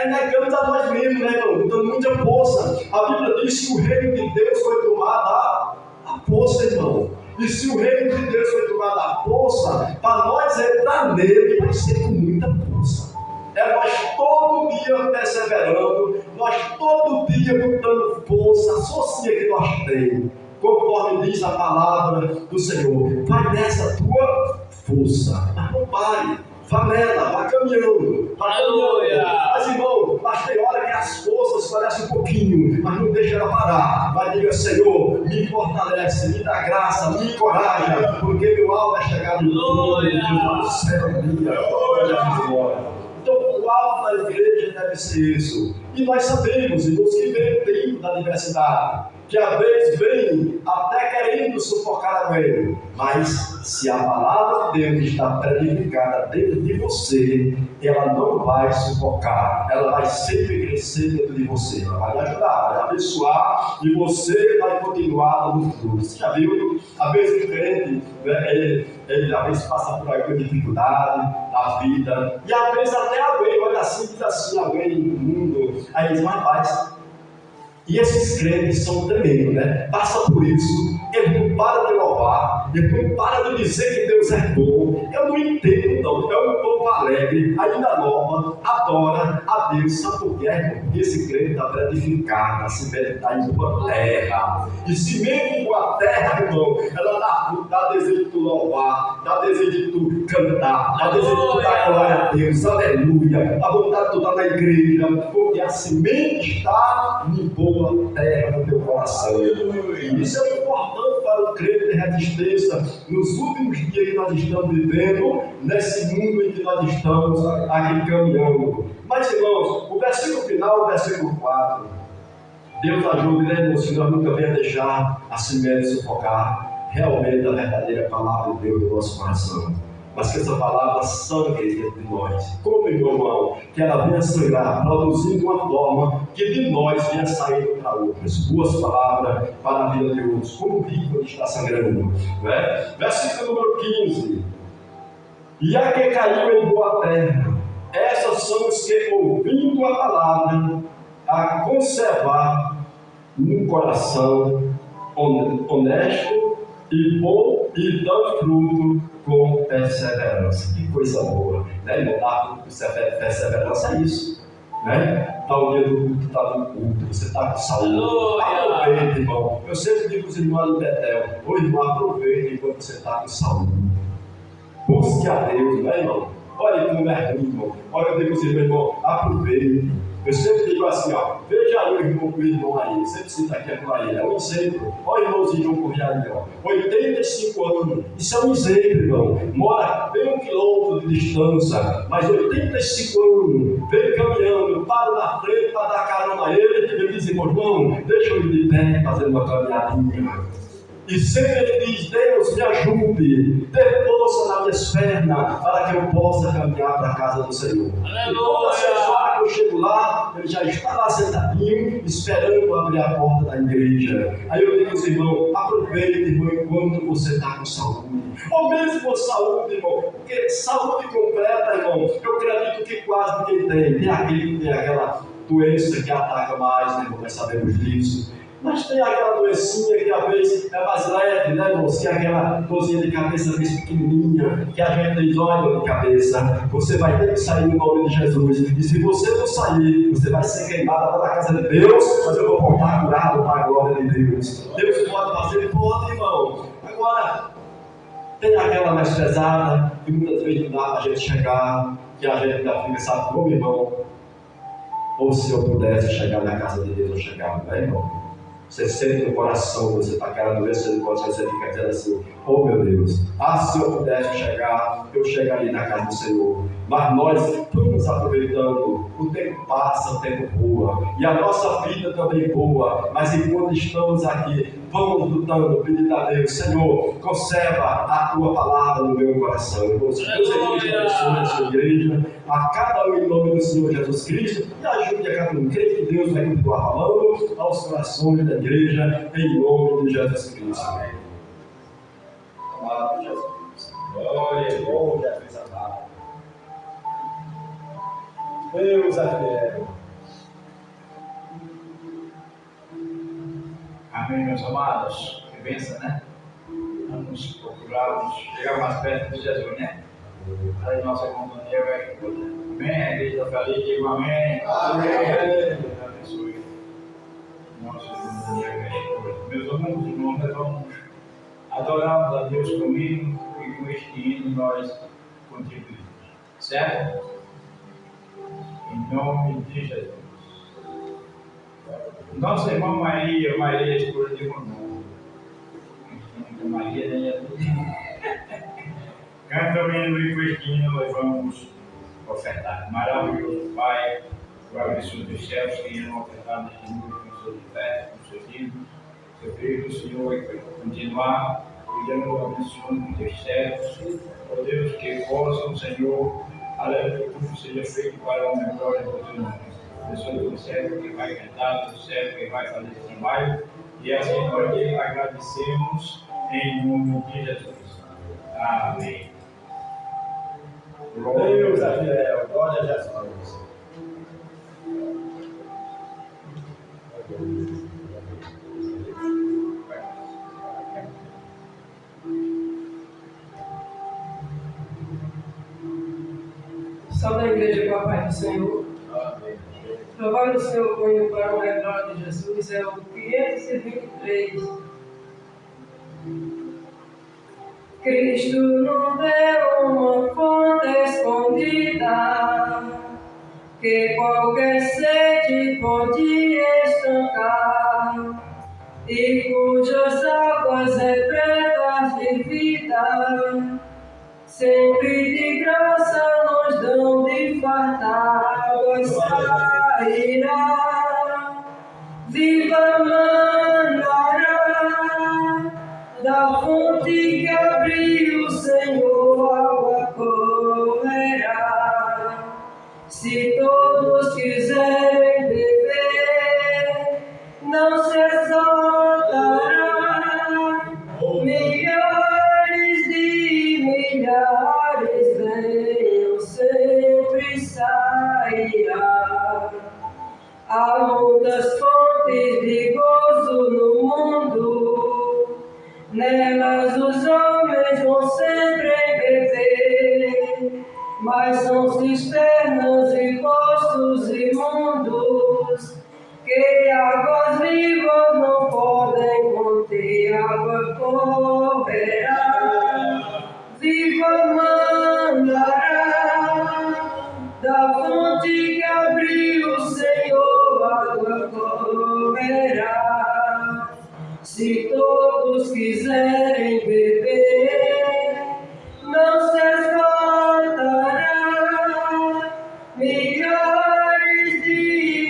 negamos a nós mesmos, né, irmão? Dando muita força. A Bíblia diz que o reino de Deus foi tomado à força, irmão. E se o reino de Deus foi tomado à força, para nós entrar nele vai ser com muita força. É nós todo dia perseverando, nós todo dia botando força, a força que nós temos, conforme diz a palavra do Senhor. Vai nessa tua força, mas não pare. Vá nela, vá caminhando, vá caminhando. Mas, irmão, mas tem hora que as forças parecem um pouquinho, mas não deixa ela parar. Mas diga, Senhor, me fortalece, me dá graça, me encoraja, porque meu alvo é chegar no céu. Então, o alvo da igreja deve ser isso. E nós sabemos, irmãos, que vem o tempo da diversidade, que às vezes vem até querendo sufocar a velho, mas se a palavra de Deus está predicada dentro de você, ela não vai sufocar, ela vai sempre crescer dentro de você, ela vai lhe ajudar, vai abençoar, e você vai continuar no futuro. Você já viu? Às vezes o crente, ele às vezes passa por alguma dificuldade da vida, e às vezes até alguém olha assim, diz assim, alguém no mundo, aí diz, mas rapaz, e esses crentes são tremendos, né? Passa por isso, ele não para de louvar, ele não para de dizer que Deus é bom. Eu não entendo, não. É um povo alegre, ainda nova, adora a Deus. Sabe por quê, irmão? Porque esse crente está edificado, a semente está em boa terra. E se mesmo em boa terra, irmão, ela dá desejo de tu louvar, dá desejo de tu cantar, dá desejo de tu dar glória a Deus, aleluia. A vontade de tu estar na igreja, porque a semente está em boa terra no teu coração. E isso é importante para o crente de resistência nos últimos dias que nós estamos vivendo, nesse mundo em que nós estamos aqui caminhando. Mas, irmãos, o versículo final, o versículo 4, Deus ajude, né, irmãos, que nós nunca venhamos deixar a semente sufocar realmente a verdadeira palavra de Deus no nosso coração. Mas que essa palavra sangre dentro de nós, como irmão, que ela venha sangrar, produzindo uma forma que de nós venha sair para outras, boas palavras para a vida de outros, como o rio que está sangrando, né? Versículo número 15: e a que caiu em boa terra, essas são os que, ouvindo a palavra, a conservar no coração honesto e bom, e dão fruto com perseverança. Que coisa boa, né, irmão? Dar perseverança é isso, né? Está o dia do culto, está no culto, você está com saúde. Aproveita, irmão. Eu sempre digo aos irmãos do Betel: ô irmão, aproveita enquanto você está com saúde. Busque a Deus, né, irmão? Olha como é ruim, irmão. Olha, eu digo aos irmãos: aproveite. Eu sempre digo assim, ó, veja aí o irmão aí, sempre cita aqui para ele, é um exemplo. Olha o irmãozinho Correia ali, ó, 85 anos, isso é um exemplo, irmão. Mora bem 1 quilômetro de distância, mas 85 anos, vem caminhando, para na frente para dar carona a ele diz, irmão, deixa eu ir de pé fazendo uma caminhadinha. E sempre ele diz: Deus me ajude, dê força nas minhas pernas, para que eu possa caminhar para a casa do Senhor. E todas as horas que eu chego lá, ele já está lá sentadinho, esperando abrir a porta da igreja. Aí eu digo assim, irmão, aproveite, irmão, enquanto você está com saúde. Ou mesmo com saúde, irmão, porque saúde completa, irmão, eu acredito que quase ninguém tem. Tem aquele que tem aquela doença que ataca mais, né, irmão? Nós sabemos disso. Mas tem aquela doencinha que às vezes é mais leve, né, irmãos? Que é aquela dorzinha de cabeça bem pequenininha, que a gente diz, olha, dor de cabeça, você vai ter que sair no nome de Jesus. E se você não sair, você vai ser queimado lá na casa de Deus, mas eu vou voltar curado para a glória de Deus. Deus pode fazer, pode, irmão. Agora, tem aquela mais pesada, que muitas vezes não dá para a gente chegar, que a gente ainda fica, sabe como, irmão? Ou se eu pudesse chegar na casa de Deus, eu chegava, né, irmão? Você sente no coração, você está aquela doença no coração, você fica dizendo assim, oh meu Deus, se eu pudesse chegar, eu chegaria na casa do Senhor. Mas nós estamos aproveitando, o tempo passa, o tempo voa, e a nossa vida também voa, mas enquanto estamos aqui, vamos lutando, pedindo a Deus, Senhor, conserva a tua palavra no meu coração. Deus abençoe a sua igreja, a cada um em nome do Senhor Jesus Cristo, e ajude a cada um. Creio que Deus vai continuar falando aos corações da igreja, em nome de Jesus Cristo. Amém. Amado Jesus. Glória, bom Jesus amado. Deus é fiel. Amém, meus amados. Que bênção, né? Vamos procurar chegar mais perto de Jesus, né? Para a nossa companhia vai poder. Amém? A igreja está feliz, digo amém. Amém. Deus abençoe. Nossa companhia vai poder. Meus amigos, irmãos, nós vamos adorarmos a Deus comigo e com este hino nós contribuímos. Certo? Em nome de Jesus. Nossa irmã Maria, Maria, esposa de Romão. Maria, nem é canta o hino e com este hino nós vamos ofertar. Maravilhoso Pai, o abençoe dos céus que irão ofertar neste mundo com seus ofertas, com seus hinos. Eu creio que o Senhor vai continuar cuidando, abençoando os teus servos. Ó Deus, que possam, Senhor, aleluia, tudo seja feito para a glória do teu nome. Abençoe o servo que vai cantar, o servo que vai fazer esse trabalho. E assim nós lhe agradecemos em nome de Jesus. Amém. Deus é fiel, glória a Jesus. Salve a igreja com a paz do Senhor. Amém. Louvado o Senhor ponho para a glória de Jesus, é o 523. Cristo não deu uma fonte escondida, que qualquer sede pode estancar, e cujas águas repletas de vida, sempre de graça nos dão de fartar, água sairá, viva mandará, da fonte que abriu o Senhor, água correrá. Se todos quiserem beber, não se exaltará. Milhares de milhares venham, sempre sairá. Há muitas fontes de gozo no mundo, nelas os homens vão sempre beber, mas são cisternas e poços imundos, que águas vivas não podem conter, água correrá, viva mandará, da fonte que abriu o Senhor, água correrá. Se todos quiserem beber, não se esgotará. Milhares de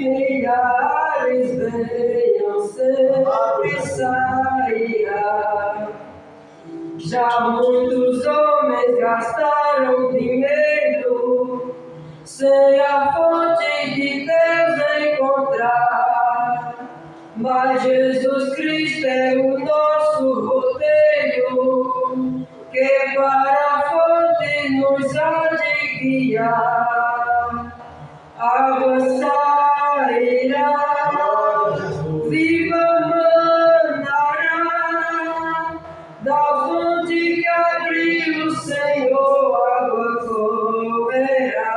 milhares venham, sempre sairá. Já muitos homens gastaram dinheiro, sem a fonte de Deus encontrar. Mas Jesus Cristo é o nosso roteiro, que para a fonte nos há de guiar. Água sairá, viva manará, da fonte que abriu o Senhor, água correrá.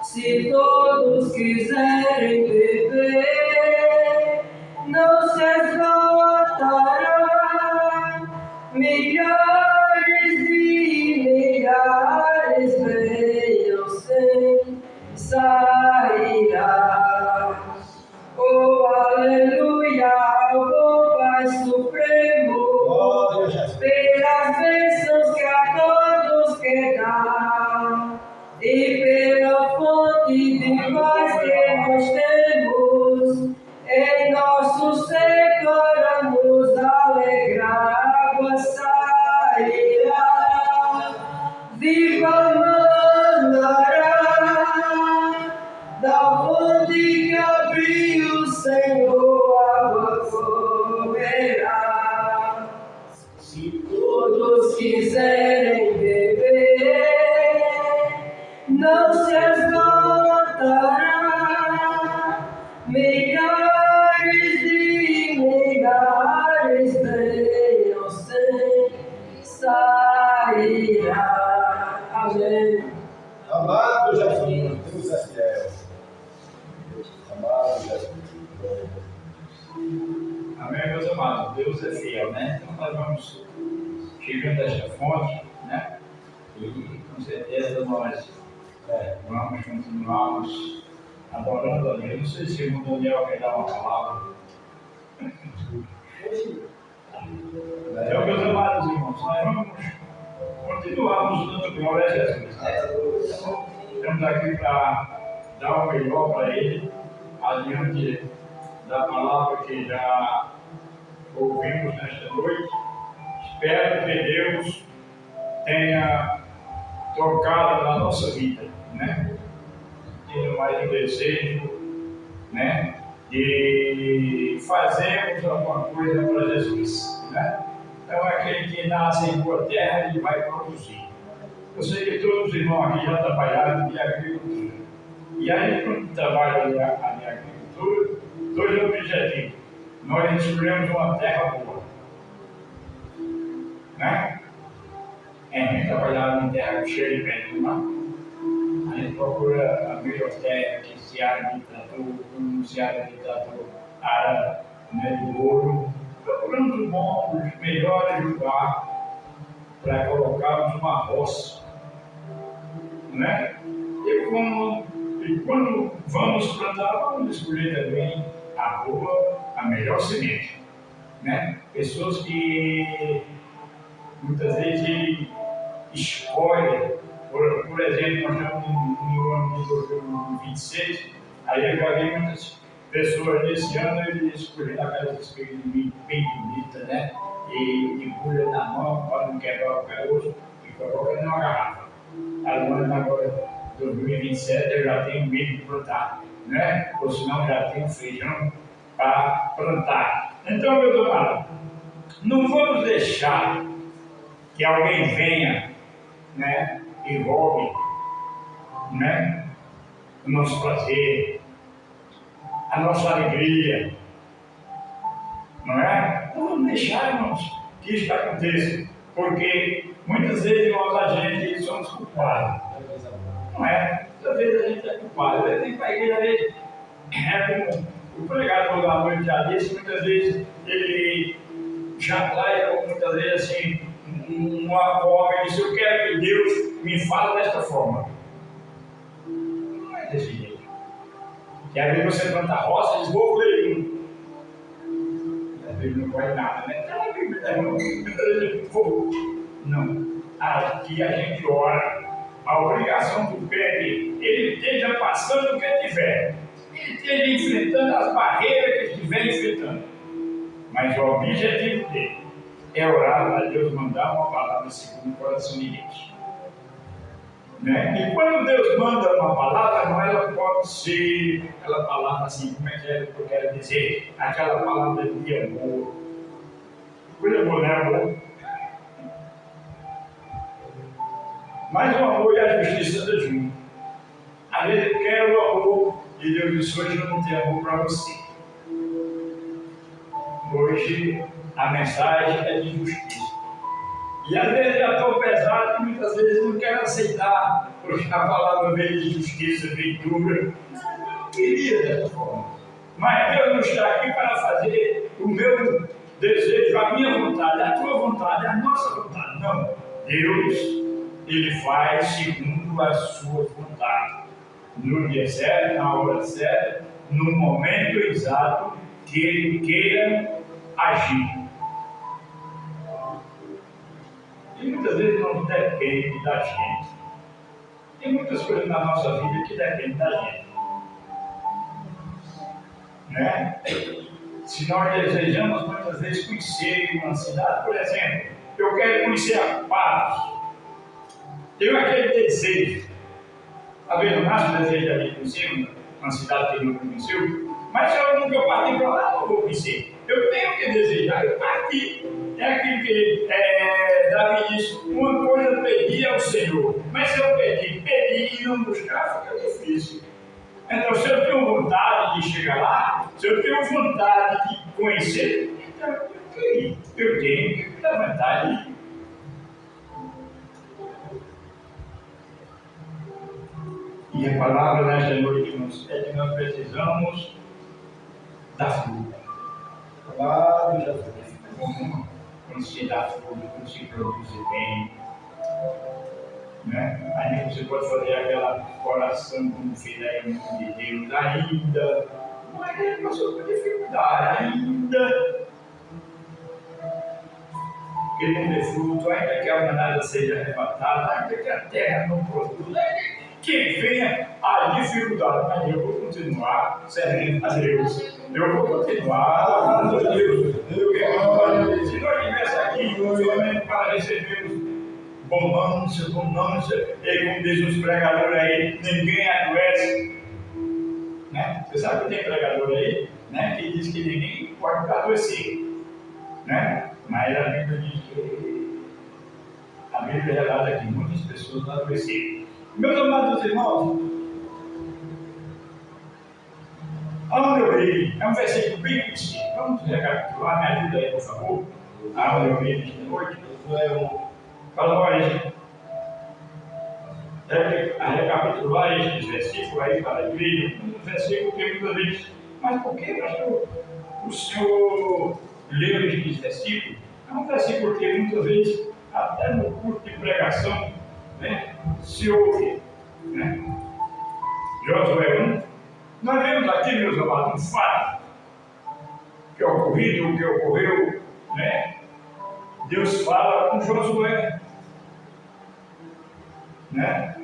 Se todos quiserem beber, não se esgotará. Milhares e milhares venham sem sairá. Oh, aleluia, oh Pai Supremo, pelas bênçãos que a todos quer dar, e pela fonte de paz que nós temos, em nosso ser para nos alegrar. Água sairá, viva manará, da fonte que abriu o Senhor, água correrá. Se todos quiserem beber, não se esgotará. Milhares e milhares venham sem sairá. Amém. Amado Jesus, Deus é fiel. Amado Jesus. Amém, meus amados? Deus é fiel, né? Então nós vamos chegando a esta fonte, né? E com certeza nós vamos continuarmos adorando a Deus. Não sei se o irmão Daniel quer dar uma palavra. Então, meus amados irmãos, nós vamos continuarmos dando glória a Jesus. Estamos aqui para dar o melhor para Ele, adiante da palavra que já ouvimos nesta noite. Espero que Deus tenha tocado na nossa vida, né? Tendo mais um desejo, né? De fazermos alguma coisa para Jesus, né? Então, aquele que nasce em boa terra, ele vai produzir. Eu sei que todos os irmãos aqui já trabalharam em agricultura. E aí, quando trabalha em agricultura, dois objetivos. Nós escolhemos uma terra boa, né? A gente trabalhava em terra cheia de veneno, a gente procura a melhor terra que se área de trator, como se área de trator, área de ouro. Procuramos os bons, os melhores lugares para colocarmos uma roça, né? E quando vamos plantar, vamos escolher também a boa, a melhor semente, né? Pessoas que muitas vezes escolhem, por exemplo, nós estamos no ano de 2026, aí eu já vi muitas pessoas nesse ano, eles escolheram aquelas espelhas bem bonitas, né? E embrulha na mão para não quebrar o caroço e coloca numa garrafa. Agora, 2027, eu já tenho medo de plantar, né? Ou senão já tenho feijão para plantar. Então, meu amado, não vamos deixar que alguém venha, né? E roube, né? O nosso prazer, a nossa alegria, não é? Não vamos deixar, irmãos, que isso aconteça, porque muitas vezes nós, a gente, somos culpados, não é? Muitas vezes a gente é culpado, a gente tem que ir para a igreja, é como o pregador da noite já disse, muitas vezes ele já traz, muitas vezes assim, uma forma, ele diz, eu quero que Deus me fale desta forma. Não é desse jeito. E às vezes você planta roça e diz, vou colher. A Bíblia não pode nada, né? Então a Bíblia não. Aqui a gente ora. A obrigação do pé é que ele esteja passando o que tiver. Ele esteja enfrentando as barreiras que estiver enfrentando. Mas o objetivo dele é orar para Deus mandar uma palavra segundo o coração de Deus. Né? E quando Deus manda uma palavra, não ela pode ser aquela palavra assim, como é que eu quero dizer? Aquela palavra de amor. Coisa boa, né, amor? Mas o amor e a justiça andam juntos. Às vezes eu quero o amor e Deus diz: hoje eu não tenho amor para você. Hoje a mensagem é de justiça. E às vezes é tão pesado que muitas vezes não quero aceitar, porque a palavra veio de justiça, veio dura. Eu não queria dessa forma. Mas Deus não está aqui para fazer o meu desejo, a minha vontade, a tua vontade, a nossa vontade. Não. Deus, Ele faz segundo a sua vontade. No dia certo, na hora certa, no momento exato que Ele queira agir. E muitas vezes não depende da gente. Tem muitas coisas na nossa vida que dependem da gente. Né? Se nós desejamos muitas vezes conhecer uma cidade, por exemplo, eu quero conhecer a Patos. Tenho aquele desejo. Talvez não nasce o desejo de conhecer uma cidade que ele não conheceu, mas se eu nunca partir para lá, eu não vou conhecer. Eu tenho que desejar, eu parti. É aquilo que Davi disse: uma coisa eu pedi ao Senhor, mas se eu pedir e não buscar, fica difícil. Então, se eu tenho vontade de chegar lá, se eu tenho vontade de conhecer, então eu tenho que ter vontade de ir. E a palavra nesta noite é que nós precisamos da fruta. A palavra já foi. Quando se dá fruto, quando se produz bem. Né? Aí você pode fazer aquela oração como filho de Deus ainda. Mas ele passou por dificuldade ainda. Porque não dê fruto, ainda que a humanidade seja arrebatada, ainda que a terra não produza. Que venha a dificuldade, mas eu vou continuar servindo a Deus. Eu vou continuar adorando a Deus. Se nós estivéssemos aqui somente para recebermos bonança, e como diz os pregadores aí, ninguém adoece. Né? Você sabe que tem pregador aí, né, que diz que ninguém pode adoecer. Né? Mas a Bíblia diz que a Bíblia relata que muitas pessoas não adoeceram. Meus amados irmãos, aonde eu li, é um versículo bem conhecido. Vamos recapitular, me ajuda aí, por favor. Aonde eu li esta noite, fala, olha, a recapitular este versículo aí para a igreja, um versículo que muitas vezes, mas por que, pastor, o senhor leu este versículo? É um versículo que muitas vezes, até no culto de pregação, né, se ouve, né? Josué 1, nós vemos aqui, meus amados, um fato que é ocorrido, o que ocorreu, né? Deus fala com Josué, né?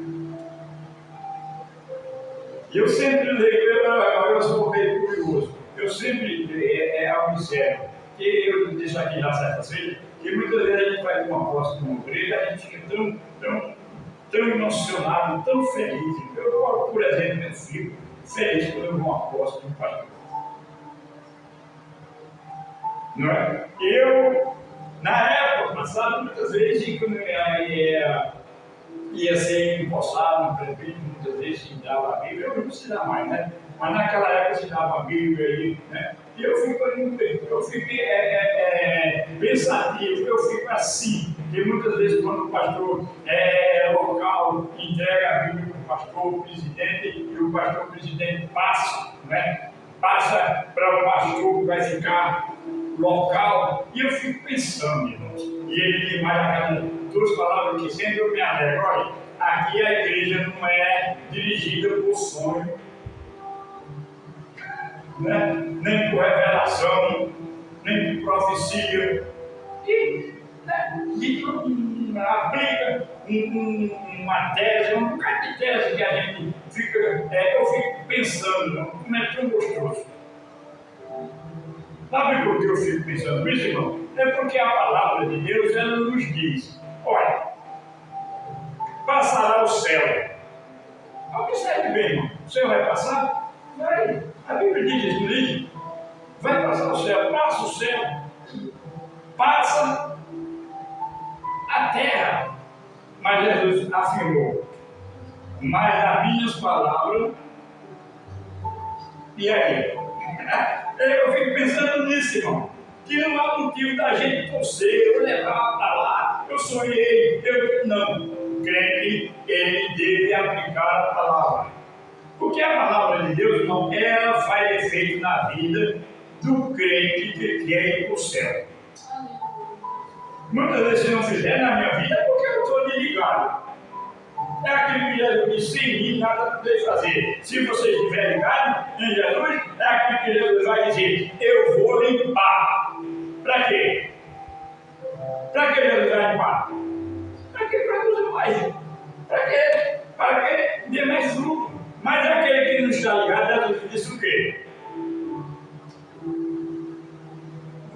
E eu sempre leio, eu sou meio curioso, eu sempre observo, que eu disse aqui na certa-feira, que muitas vezes a gente vai com uma posse de uma igreja, a gente fica tão emocionado, tão feliz. Eu, por exemplo, eu fico feliz quando eu vou a uma posse de um pastor. Não é? Eu, na época passada, muitas vezes, quando eu ia ser empossado no presbítero, muitas vezes se dava a Bíblia, eu não se dá mais, né? Mas naquela época se dava a Bíblia aí, né? E eu fico pensativo, eu fico assim, que muitas vezes quando o pastor local entrega a Bíblia para o pastor presidente e o pastor presidente passa, né? Passa para o pastor que vai ficar local, e eu fico pensando, irmãos, e ele diz mais aquelas duas palavras que sempre eu me alegro, olha, aqui a igreja não é dirigida por sonho, né? Nem por revelação, nem por profecia, e aplica uma tese, um bocado de tese que a gente fica, eu fico pensando, como é tão gostoso. Sabe por que eu fico pensando isso, irmão? É porque a palavra de Deus, ela nos diz, olha, passará o céu. Observe bem, irmão. O céu vai passar? Vai. A Bíblia diz isso, não diz? Vai passar o céu, passa o céu, passa a terra. Mas Jesus afirmou, mas as minhas palavras, e aí? Eu fico pensando nisso, irmão, que não há motivo da gente torcer, eu levar para lá, eu sonhei, não. O crente, ele deve aplicar a palavra. Porque a palavra de Deus, irmão, ela faz efeito na vida do crente que quer ir para o céu. Muitas vezes, se não fizer na minha vida, é porque eu estou desligado. É aquilo que Jesus disse, sem mim nada podeis fazer. Se você estiver ligado em Jesus, é aquilo que Jesus vai dizer, eu vou limpar. Para quê? Para que Jesus vai limpar? Para que produza mais? Para quê? Para que dê mais fruto. Mas aquele que não está ligado, Jesus disse o quê?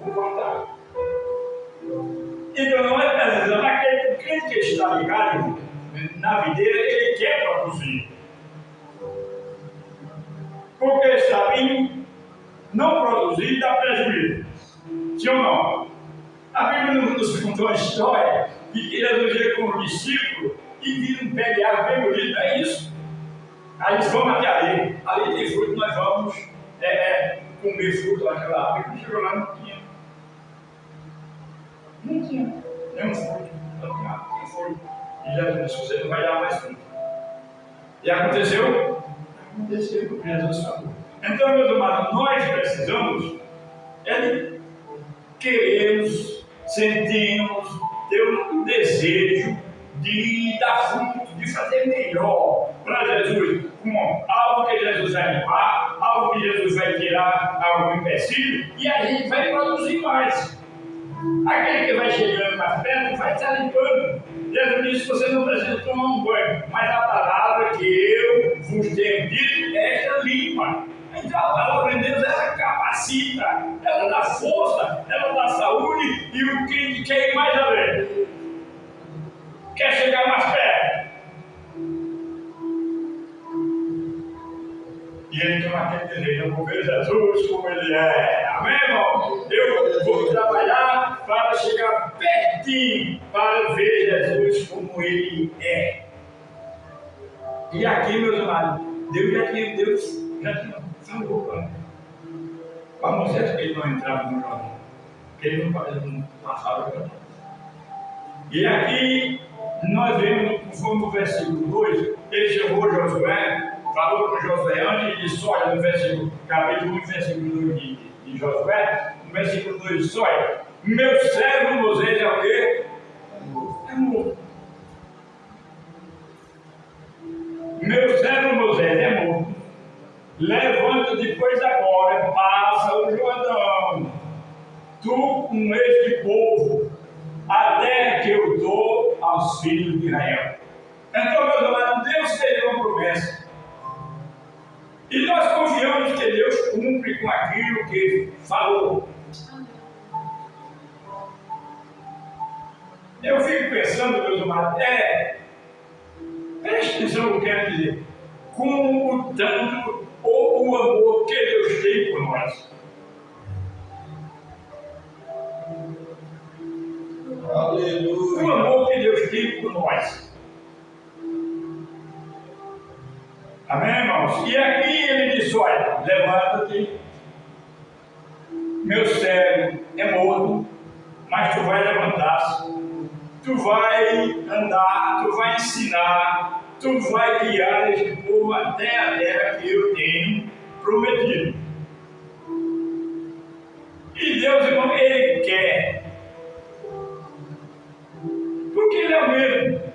Vou voltar. Então não é precisando, aquele crente que está ligado na videira, ele quer produzir. Porque está vindo, não produzir dá prejuízo. Sim ou não? A Bíblia nos contou uma história de que Jesus ia com os discípulos e vira um pé de água bem bonito, não é isso? Aí eles vão até ali tem fruto, nós vamos comer fruto daquela árvore. Quando chegou lá, não tinha nenhum fruto, não tinha fruto. E Jesus disse, você não vai dar mais fruto. E aconteceu? Aconteceu o que Jesus falou. Então, meus amados, nós precisamos de queremos, sentimos, ter um desejo de dar fruto, de fazer melhor para Jesus, com algo que Jesus vai limpar, algo que Jesus vai tirar, algo empecilho, e a gente vai produzir mais. Aquele que vai chegando mais perto vai estar limpando. Jesus disse, você não precisa tomar um banho, mas a palavra que eu vos tenho dito, esta limpa. Então a palavra de Deus, ela capacita, ela dá força, ela dá saúde, e o que quer ir mais além? Quer chegar mais perto? E ele tem aquele desejo, eu vou ver Jesus como ele é. Amém, irmão? Eu vou trabalhar para chegar pertinho, para ver Jesus como ele é. E aqui, meus amados, Deus já tinha falou para Moisés que ele não entrava no Jordão, que ele não passava o Jordão. E aqui nós vemos, conforme o versículo 2, ele chamou Josué, falou para Josué antes e disse, olha, no versículo, capítulo 1, versículo 2 de Josué, no versículo 2 disse, olha, meu servo Moisés é o quê? É morto. Meu servo Moisés é morto. Levanta depois agora, passa o Jordão, tu com este povo, a terra que eu dou aos filhos de Israel. Então, meus amados, Deus fez uma promessa. E nós confiamos que Deus cumpre com aquilo que falou. Eu fico pensando, meus amados, preste atenção no que eu quero dizer. Com o tanto ou o amor que Deus tem por nós. Aleluia. O amor que Deus tem por nós. Amém, irmãos? E aqui ele diz, olha, levanta-te, meu servo é morto, mas tu vai levantar-se, tu vai andar, tu vai ensinar, tu vai guiar este povo até a terra que eu tenho prometido. E Deus, irmão, Ele quer. Porque Ele é o mesmo.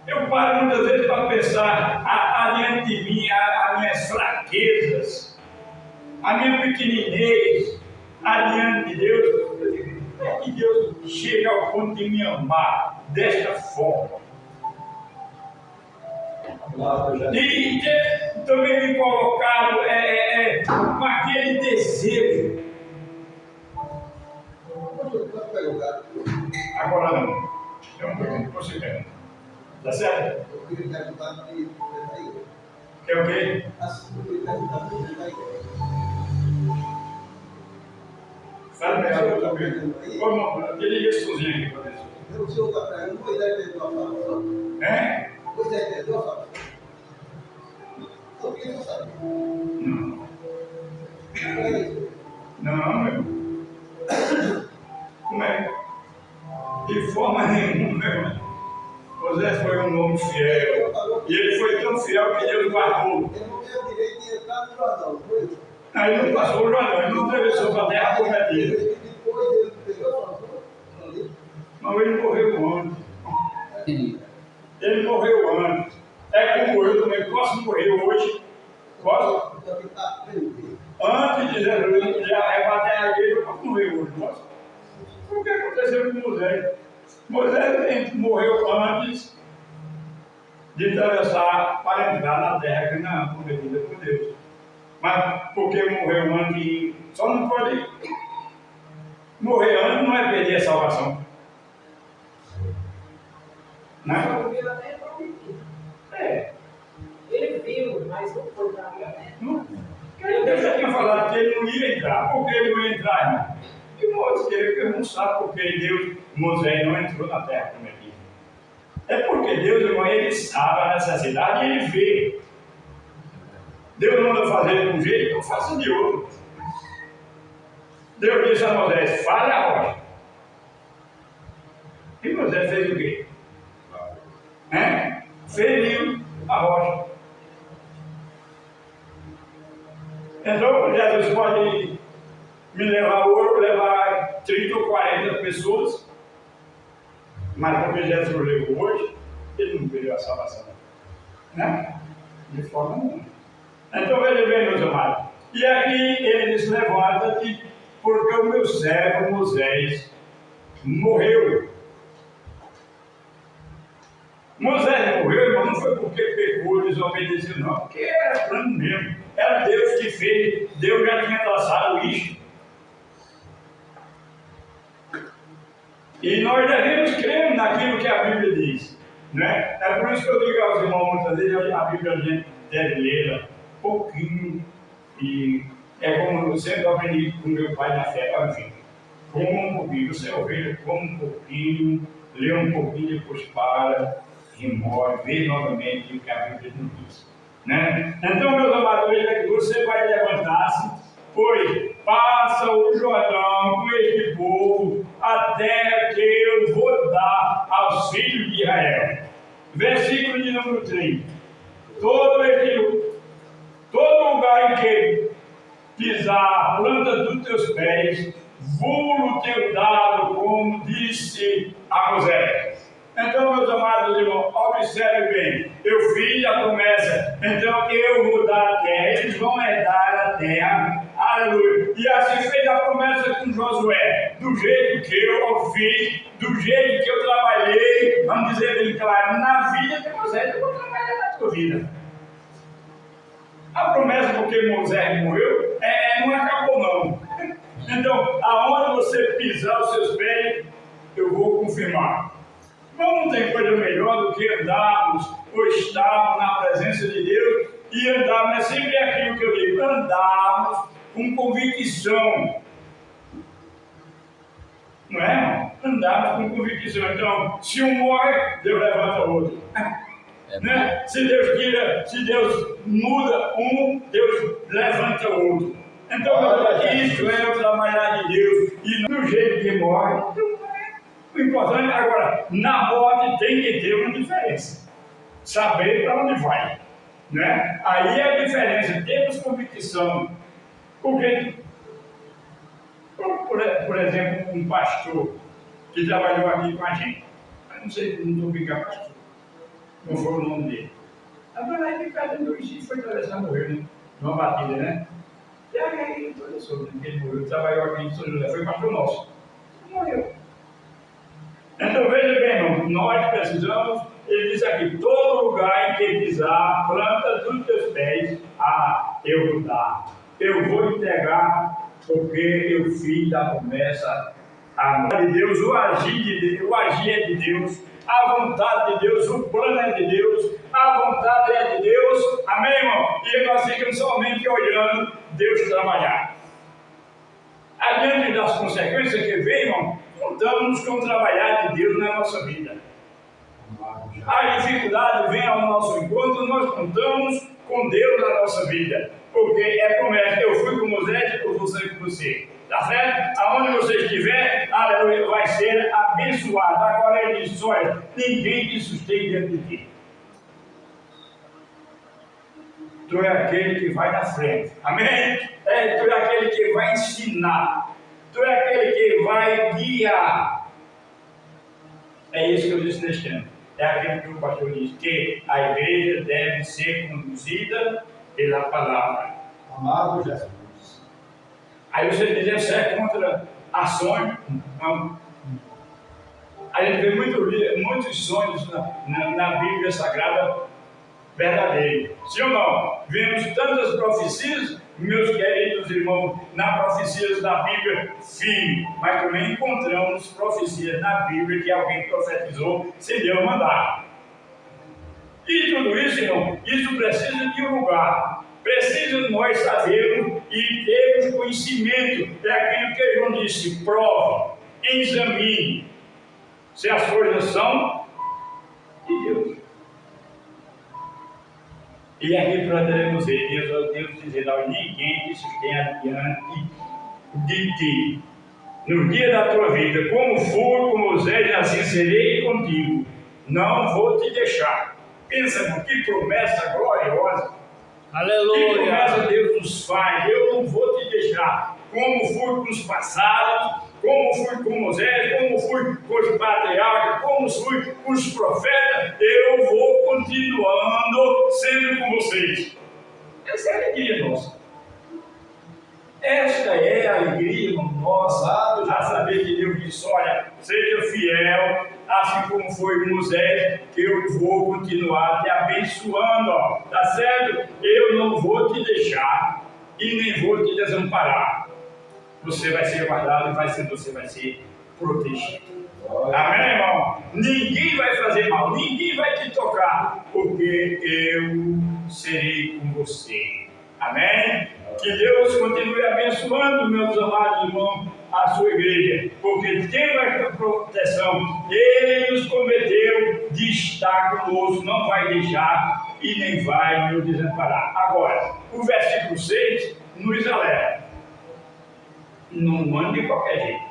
Eu paro muitas vezes para pensar adiante de mim, as minhas fraquezas, a minha pequeninez, adiante de Deus. Eu digo, como é que Deus chega ao ponto de me amar desta forma? E também me colocaram com aquele desejo. Agora não. É um pouquinho que você quer. Tá certo? Eu queria perguntar de É o quê? assim, eu queria perguntar de Fala melhor também. Vamos, aquele gestorzinho aqui, professor. o senhor está perguntando, pois é, perdoa a salvação? É? Pois é, perdoa a salvação? Eu queria saber. Não. É isso. Não, meu irmão. Como é? De forma nenhuma, meu irmão. José foi um homem fiel. E ele foi tão fiel que Deus guardou. Ele não teve o direito de entrar no Jordão, foi isso? Aí não passou o Jordão, ele não atravessou para a terra prometida. Depois ele pegou a salvação ali. Mas ele morreu antes. Sim. Ele morreu antes. É como eu também posso morrer hoje. Posso? Então ele está preso. Antes de Jesus já arrebatar a igreja, eu posso morrer hoje. Posso? O que aconteceu com Moisés? Moisés morreu antes de atravessar para entrar na terra que não prometida por Deus. Mas porque morreu antes, só não pode morrer antes, não é perder a salvação. Né? Não viu até prometido. É. Ele viu, mas não foi para a Não. Deus já tinha falado que ele não ia entrar. Por que ele não ia entrar, irmão? E Moisés não sabe por que Moisés não entrou na terra prometida. É porque Deus, irmão, ele sabe a necessidade e ele vê. Deus manda fazer de um jeito, então faça de outro. Deus disse a Moisés, fale a rocha. E Moisés fez o quê? Feriu a rocha. Então, Jesus pode me levar ouro, levar 30 ou 40 pessoas, mas porque Jesus levou hoje, ele não perdeu a salvação. Né? De forma nenhuma. Então, veja bem, meus amados. E aqui ele se levanta-te, porque o meu servo Moisés morreu. Moisés morreu, irmão, não foi porque pecou, desobedeceu, não, porque era plano mesmo. Era Deus que fez, Deus já tinha traçado isso. E nós devemos crer naquilo que a Bíblia diz. Né? É por isso que eu digo aos irmãos, muitas vezes a Bíblia a gente deve ler pouquinho. E é como eu sempre aprendi com meu pai na fé, enfim, como um pouquinho, você ouvir, como um pouquinho, lê um pouquinho, depois para, remove, vê novamente o que a Bíblia nos diz. Né? Então, meus amados, veja que você vai levantar-se, pois passa o Jordão com este povo até que eu vou dar aos filhos de Israel. Versículo de número 30. Todo lugar em que pisar a planta dos teus pés, vou teu dado, como disse a Moisés. Então, meus amados irmãos, observe bem, eu fiz a promessa, então eu vou dar a terra, eles vão herdar a terra, aleluia. E assim fez a promessa com Josué, do jeito que eu fiz, do jeito que eu trabalhei, vamos dizer bem claro, na vida de Moisés, eu vou trabalhar na tua vida. A promessa porque Moisés morreu, não acabou não. Então, aonde você pisar os seus pés, eu vou confirmar. Não tem coisa melhor do que andarmos ou estarmos na presença de Deus e andarmos, é sempre aquilo que eu digo, andarmos com convicção. Não é, irmão? Andarmos com convicção. Então, se um morre, Deus levanta outro. Né? Se Deus tira, se Deus muda um, Deus levanta outro. Então, isso é o trabalhar de Deus. E do jeito que morre, o importante é agora, na morte tem que ter uma diferença. Saber para onde vai. Né? Aí é a diferença. Temos convicção. Porque, por exemplo, um pastor que trabalhou aqui com a gente. Eu não sei, não estou brincando pastor. Não foi o nome dele. Agora aí fica dentro do Recife, foi atravessar, morreu, né? Numa batida, né? E aí, toda sobre ele morreu, trabalhou aqui em São José, foi pastor nosso. Morreu. Então veja bem, irmão, nós precisamos, ele diz aqui, todo lugar em que pisar a planta dos teus pés, eu vou dar. Eu vou entregar, porque eu fiz a promessa a nós. De Deus, o agir é de Deus. A vontade de Deus, o plano é de Deus, a vontade é de Deus, amém, irmão? E nós ficamos somente olhando Deus trabalhar. Adiante das consequências que vem, irmão, contamos com o trabalhar de Deus na nossa vida. A dificuldade vem ao nosso encontro, nós contamos com Deus na nossa vida. Porque é promessa, eu fui com Moisés, eu vou ser com você. Tá certo? Aonde você estiver, aleluia, vai ser abençoado. Agora ele diz: olha, ninguém te sustém diante de ti. Tu é aquele que vai na frente. Amém? Tu é aquele que vai ensinar. Tu é aquele que vai guiar. É isso que eu disse neste ano. É aquilo que o pastor diz, que a igreja deve ser conduzida pela palavra. Amado Jesus. Aí você diz: você é contra ações? Não. A gente vê muitos sonhos na Bíblia Sagrada verdadeira. Sim ou não? Vemos tantas profecias, meus queridos irmãos, na profecias da Bíblia, sim, mas também encontramos profecias na Bíblia que alguém profetizou sem Deus mandar. E tudo isso, irmão, isso precisa de um lugar. Precisa nós sabermos e termos conhecimento. É aquilo que João disse: prove, examine se as coisas são de Deus. E aqui poderemos ver Deus dizendo: ninguém te sustém diante de ti. No dia da tua vida, como fui com Moisés, assim serei contigo. Não vou te deixar. Pensa no que promessa gloriosa. Aleluia. Que promessa Deus nos faz: eu não vou te deixar. Como fui com os passados, como fui com Moisés, como fui com os patriarcas, como fui com os profetas, eu vou continuando sendo com vocês. Essa é a alegria nossa. Esta é a alegria nossa, a saber que Deus disse: olha, seja fiel, assim como foi Moisés, que eu vou continuar te abençoando, ó, tá certo? Eu não vou te deixar e nem vou te desamparar. Você vai ser guardado e você vai ser protegido. Amém, irmão? Ninguém vai fazer mal, ninguém vai te tocar, porque eu serei com você. Amém? Que Deus continue abençoando, meus amados irmãos, a sua igreja, porque tendo esta proteção, Ele nos prometeu de estar conosco, não vai deixar e nem vai nos desamparar. Agora, o versículo 6 nos alerta: não ande de qualquer jeito.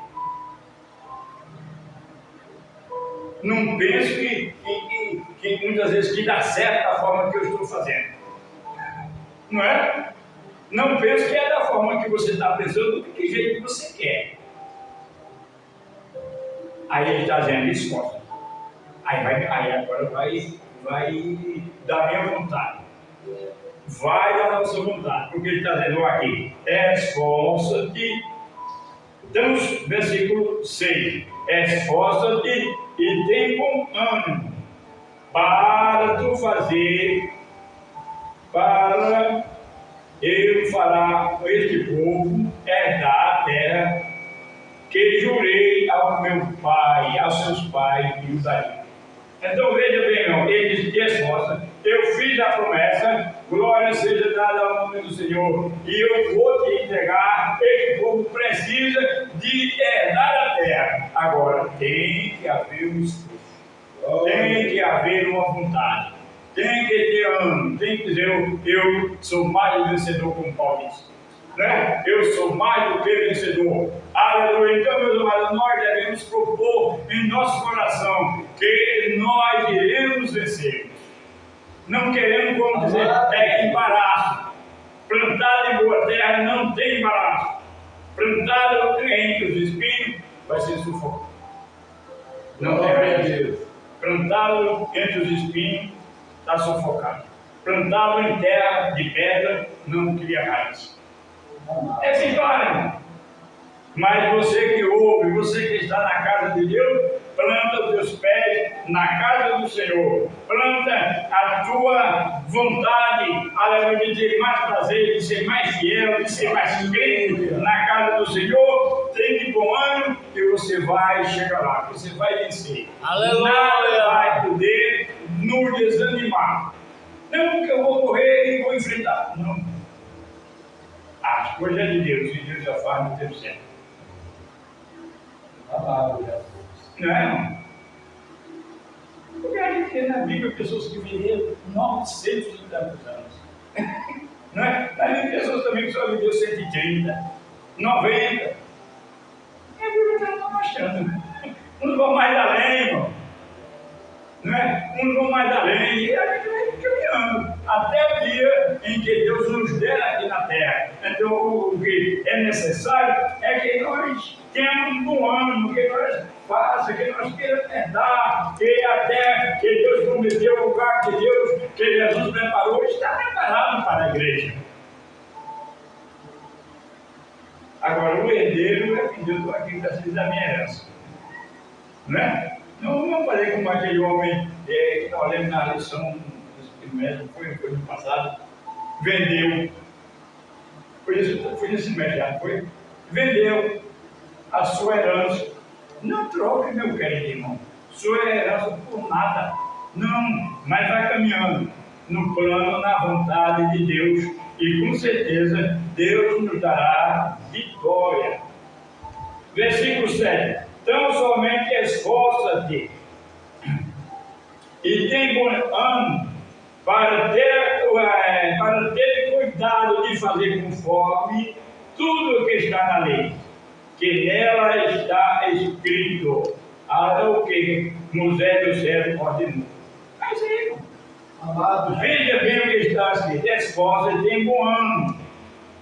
Não pense que muitas vezes que dá certo da forma que eu estou fazendo. Não é? Não pense que é da forma que você está pensando, de que jeito que você quer. Aí ele está dizendo: esforça. Aí agora vai da minha vontade. Vai da nossa vontade. Porque ele está dizendo aqui: esforça-te. Então, versículo 6. Esforça-te e tem bom ânimo para tu fazer, para eu fará com este povo herdar a terra que jurei ao meu pai, aos seus pais que os daria. Então veja bem, irmão, ele diz: esforça, eu fiz a promessa, glória seja dada ao nome do Senhor, e eu vou te entregar. Este povo precisa de herdar a terra. Agora tem que haver um esforço, tem que haver uma vontade, tem que ter ânimo, tem que dizer: eu sou mais vencedor, como Paulo disse. Né? Eu sou mais do que vencedor. Aleluia. Então, meus amados, nós devemos propor em nosso coração que nós iremos vencer. Não queremos, como dizer, embaraço. Plantado em boa terra não tem embaraço. Plantado entre os espinhos vai ser sufocado. Não tem medo. Plantado entre os espinhos está sufocado. Plantado em terra de pedra não cria raiz. É vitória. Mas você que ouve, você que está na casa de Deus, planta os teus pés na casa do Senhor. Planta a tua vontade, aleluia, de ter mais prazer, de ser mais fiel, de ser mais crente na casa do Senhor. Tem de bom ânimo que você vai chegar lá, você vai vencer. Aleluia! Nada vai poder nos desanimar. Não que eu vou correr e vou enfrentar. Não. As coisas é de Deus, e Deus já faz no tempo certo. Não. Porque a gente tem na Bíblia pessoas que viveram 900 e tantos anos. Não é? Mas tem pessoas também que só viveu 130, 90. E a Bíblia está mostrando. Uns vão mais além, irmão. Não é? Uns vão mais além. E a gente vai caminhando até o dia em que Deus nos der aqui na terra. Então, o que é necessário é que nós tenhamos um bom ânimo, que nós façamos, que nós queiramos tentar, que até que Deus prometeu o lugar que Deus, que Jesus preparou, está preparado para a igreja. Agora, o herdeiro é que Deus está aqui precisa da minha herança. Não é? Não vamos fazer como aquele homem que nós lemos na lição dos primeiros, foi no passado, vendeu. Foi nesse mês já, foi? Vendeu a sua herança. Não troque, meu querido irmão, sua herança por nada. Não, mas vai caminhando no plano, na vontade de Deus. E com certeza Deus nos dará vitória. Versículo 7. Tão somente esforça-te e tem bom ânimo para ter cuidado de fazer conforme tudo que está na lei, que nela está escrito, o que Moisés do céu ordenou. Mas aí, amado, veja bem o que está escrito: esforça e tem bom ânimo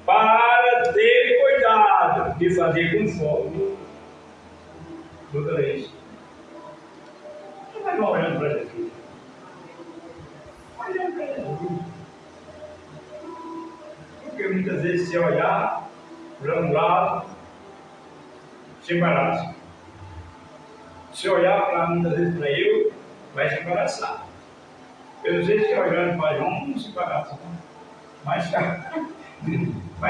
para ter cuidado de fazer conforme toda lei. Você vai olhando para Jesus. Olhando para Jesus. Porque muitas vezes se olhar para um lado, se embaraça. Se olhar para muitas vezes para eu, vai se embaraçar. Eu não sei se olhando para João, não se embaraça, não. Mas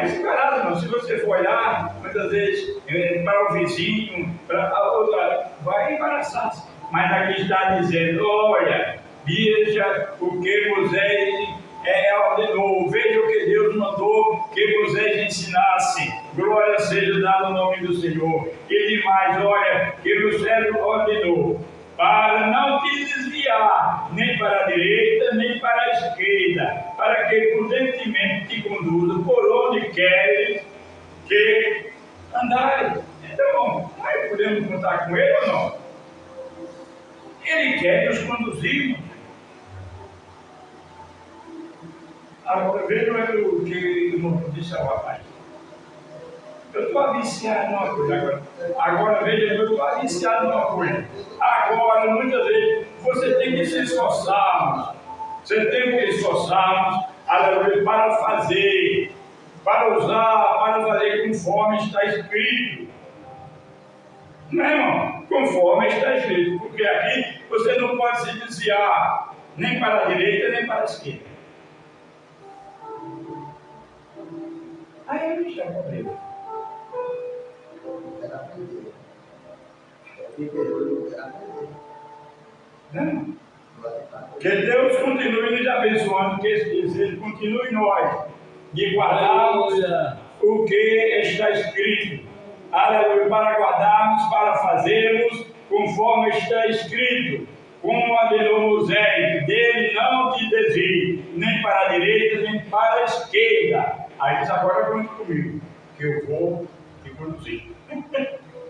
se embaraça, não. Se você for olhar, muitas vezes, para o vizinho, para a outra, vai embaraçar-se. Mas aqui está dizendo: olha, veja o que Moisés ordenou, veja o que Deus mandou que Moisés ensinasse. Glória seja dada ao nome do Senhor. E demais, olha, que o céu ordenou, para não te desviar, nem para a direita, nem para a esquerda, para que prudentemente te conduza por onde queres que andares. Então, nós podemos contar com Ele ou não? Ele quer nos conduzir. Agora, veja o que o irmão disse ao rapaz. Eu estou viciado numa coisa agora veja, eu estou viciado numa coisa. Agora, muitas vezes, você tem que se esforçar. Você tem que esforçar para fazer, para usar, para fazer conforme está escrito. Não é, irmão? Conforme está escrito. Porque aqui você não pode se desviar nem para a direita, nem para a esquerda. Aí ele chama para ele. Não. Que Deus continue nos abençoando, que Ele continue em nós, de guardarmos o que está escrito. Aleluia, para guardarmos, para fazermos conforme está escrito. Como ordenou Moisés, dele não te desvie, nem para a direita, nem para a esquerda. Aí diz: agora conte comigo, que eu vou te conduzir.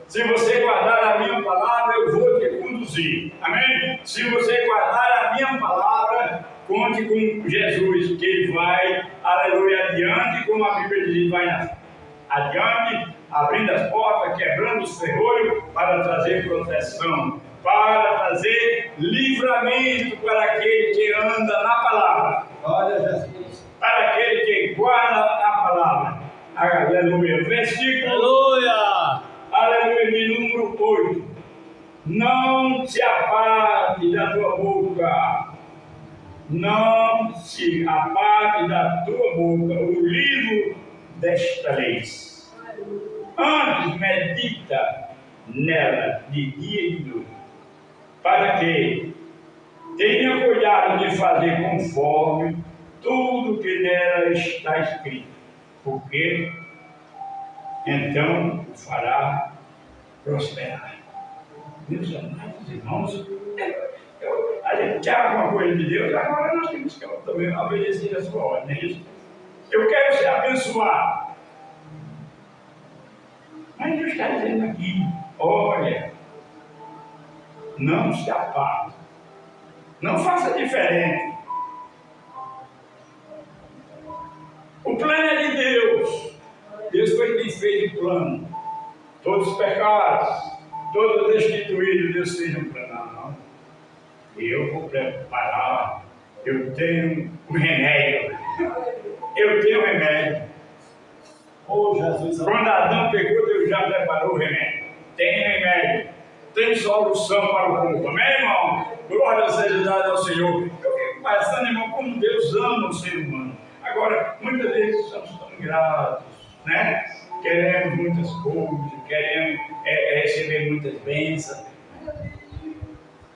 Se você guardar a minha palavra, eu vou te conduzir. Amém? Se você guardar a minha palavra, conte com Jesus, que Ele vai, aleluia, adiante, como a Bíblia diz, vai adiante, abrindo as portas, quebrando os ferrolhos, para trazer proteção, para trazer livramento para aquele que anda na palavra. Glória a Jesus. Para aquele que guarda a palavra. Aleluia. Versículo. Aleluia. não se aparte da tua boca, não se aparte da tua boca o livro desta lei. Antes medita nela de dia e de noite, para que tenha cuidado de fazer conforme tudo que nela está escrito, porque então o fará prosperar. Meus amados irmãos, a gente quer alguma coisa de Deus, agora nós temos que também obedecer a sua ordem. Eu quero ser abençoado. Mas Deus está dizendo aqui, olha, não se aparte, não faça diferente. O plano é de Deus. Deus foi quem fez o plano. Todos os pecados, todos destituídos, Deus fez um plano. Não. Eu vou preparar. Eu tenho um remédio. Eu tenho um remédio. Oh, Jesus. Quando Adão pegou, Deus já preparou o remédio. Tem remédio. Tem solução para o povo. Amém, irmão? Glória seja dada ao Senhor. Eu fico pensando, irmão, como Deus ama o ser humano. Agora, muitas vezes somos tão ingratos, né? Queremos muitas coisas, queremos receber muitas bênçãos.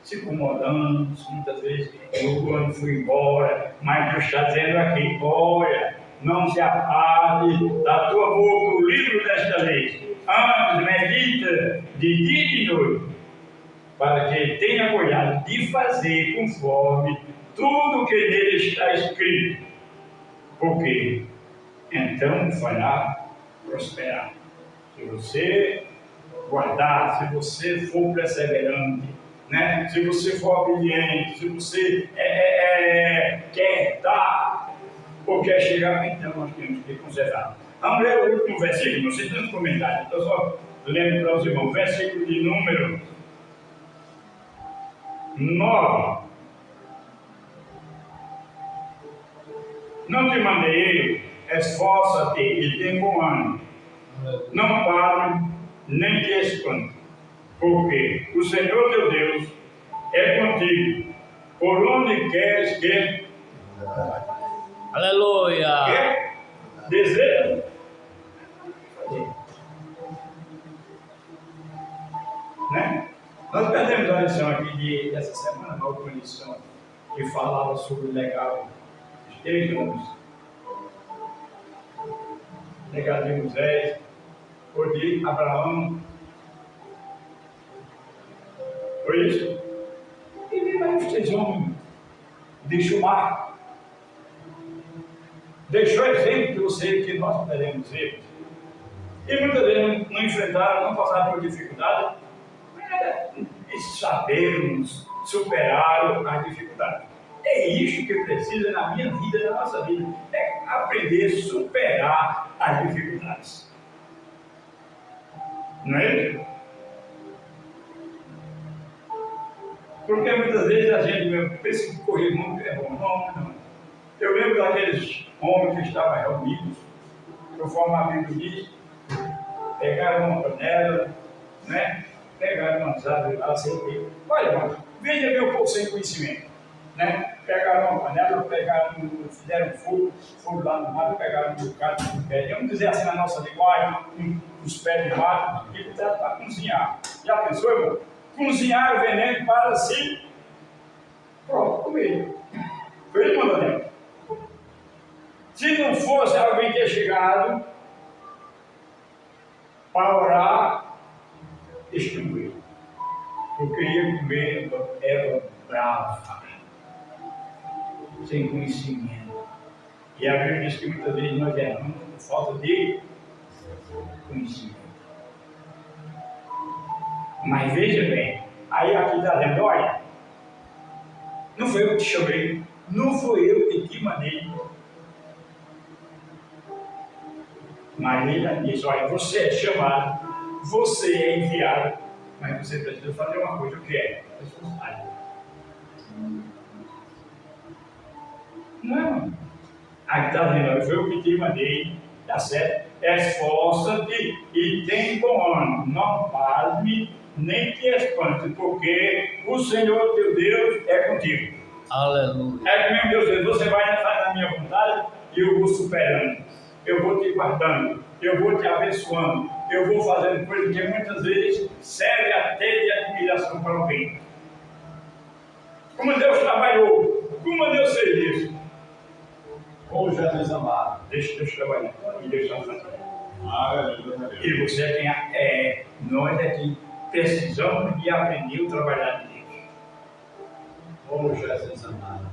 Se incomodamos, muitas vezes o ano foi embora, mas Deus está dizendo aqui, olha, não se aparte da tua boca o livro desta lei. Antes medita de dia e de noite, para que tenha cuidado de fazer conforme tudo que nele está escrito. Porque então fará prosperar. Se você guardar, se você for perseverante, né? Se você for obediente, se você quer dar ou quer chegar, então nós temos que conservar. Vamos ler o último versículo, não sei tanto comentário, então só lembro para os irmãos, versículo de número 9. Não te mandei eu, esforça-te e tem bom ânimo. Não pare, nem te espante, porque o Senhor teu Deus é contigo, por onde queres que Aleluia. deseja. Né? Nós perdemos a lição aqui dessa semana, a última lição, que falava sobre o legado dos 3 anos. Legado de Moisés, ou de Abraão. Foi isso? E vocês vão deixar o mar. Deixou exemplo que você que nós poderemos ver. E muitas vezes não enfrentaram, não passaram por dificuldade, e sabermos superar as dificuldades. É isso que precisa na minha vida, na nossa vida. É aprender a superar as dificuldades. Não é isso? Porque muitas vezes a gente pensa que correr muito é bom. Não. Eu lembro daqueles homens que estavam reunidos, conforme a Bíblia diz, pegaram uma panela, né? Pegaram umas árvores lá, assim, olha, irmão, veja meu povo sem conhecimento, né? Pegaram uma panela, fizeram fogo lá no mato, pegaram um bocado de pé. Vamos dizer assim na nossa linguagem, os pés de mato, e botaram para cozinhar. Já pensou, irmão? Cozinhar o veneno para si. Pronto, comer. Foi isso, Daniel? Se não fosse alguém ter chegado para orar, extinguir. Porque ia comer erva brava, sem conhecimento. E a Bíblia diz que muitas vezes nós erramos por falta de conhecimento. Mas veja bem, aí aqui está dizendo, olha, não foi eu que te chamei, não foi eu que te mandei. Mas ele disse, olha, você é chamado, você é enviado, mas você precisa fazer uma coisa, o que é? Responsabilidade. Não. Aqui está dizendo, olha, foi eu que te mandei, tá certo? Esforça-te e tem bom ânimo, não pasme nem te espante, porque o Senhor teu Deus é contigo. Aleluia. É que mesmo Deus diz, você vai entrar na minha vontade e eu vou superando. Eu vou te guardando, eu vou te abençoando, eu vou fazendo coisas que muitas vezes serve até de admiração para alguém. Como Deus trabalhou, como Deus fez isso. Oh, Jesus amado. Deixa Deus trabalhar e Deus está fazendo. Aleluia. E você é quem nós é que precisamos de aprender a trabalhar de Deus. Oh, Jesus amado.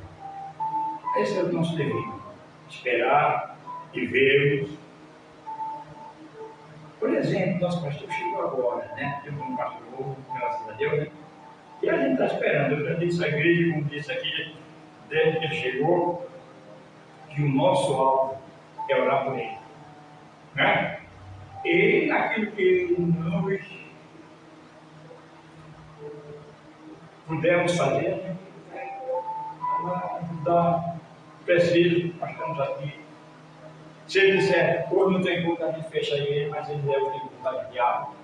Esse é o nosso dever. Esperar e vermos. Por exemplo, nosso pastor chegou agora, né? Temos um pastor novo, graças a Deus, né? E a gente está esperando. Eu já disse à igreja, como disse aqui, desde que ele chegou, que o nosso alvo é orar por ele. Né? E naquilo que nós pudermos fazer, né? Ajudar, preciso, nós estamos aqui. Se ele disser, hoje não tem culto, a gente fecha ele, mas ele deve ter culto de diabo.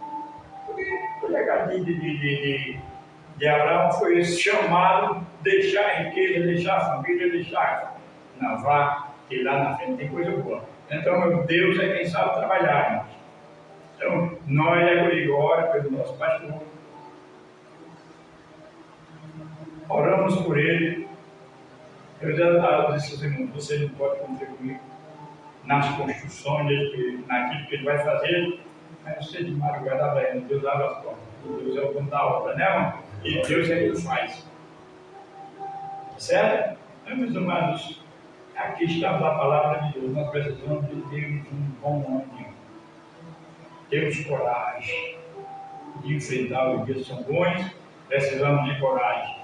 Porque o legado de Abraão foi esse chamado, deixar a riqueza, deixar a família, deixar na vaca, e lá na frente tem coisa boa. Então, Deus é quem sabe trabalhar, irmãos. Então, nós é ora pelo nosso pastor. Oramos por ele. Eu já disse aos irmãos, você não pode contribuir nas construções, naquilo que ele vai fazer, mas você de madrugada abre, Deus abre as portas. Deus é o dono da obra, né, irmão? E Deus é quem faz. Certo? Então, meus amados, aqui está a palavra de Deus. Nós precisamos de termos um bom ânimo. Temos coragem de enfrentar os dias que são bons, precisamos de coragem.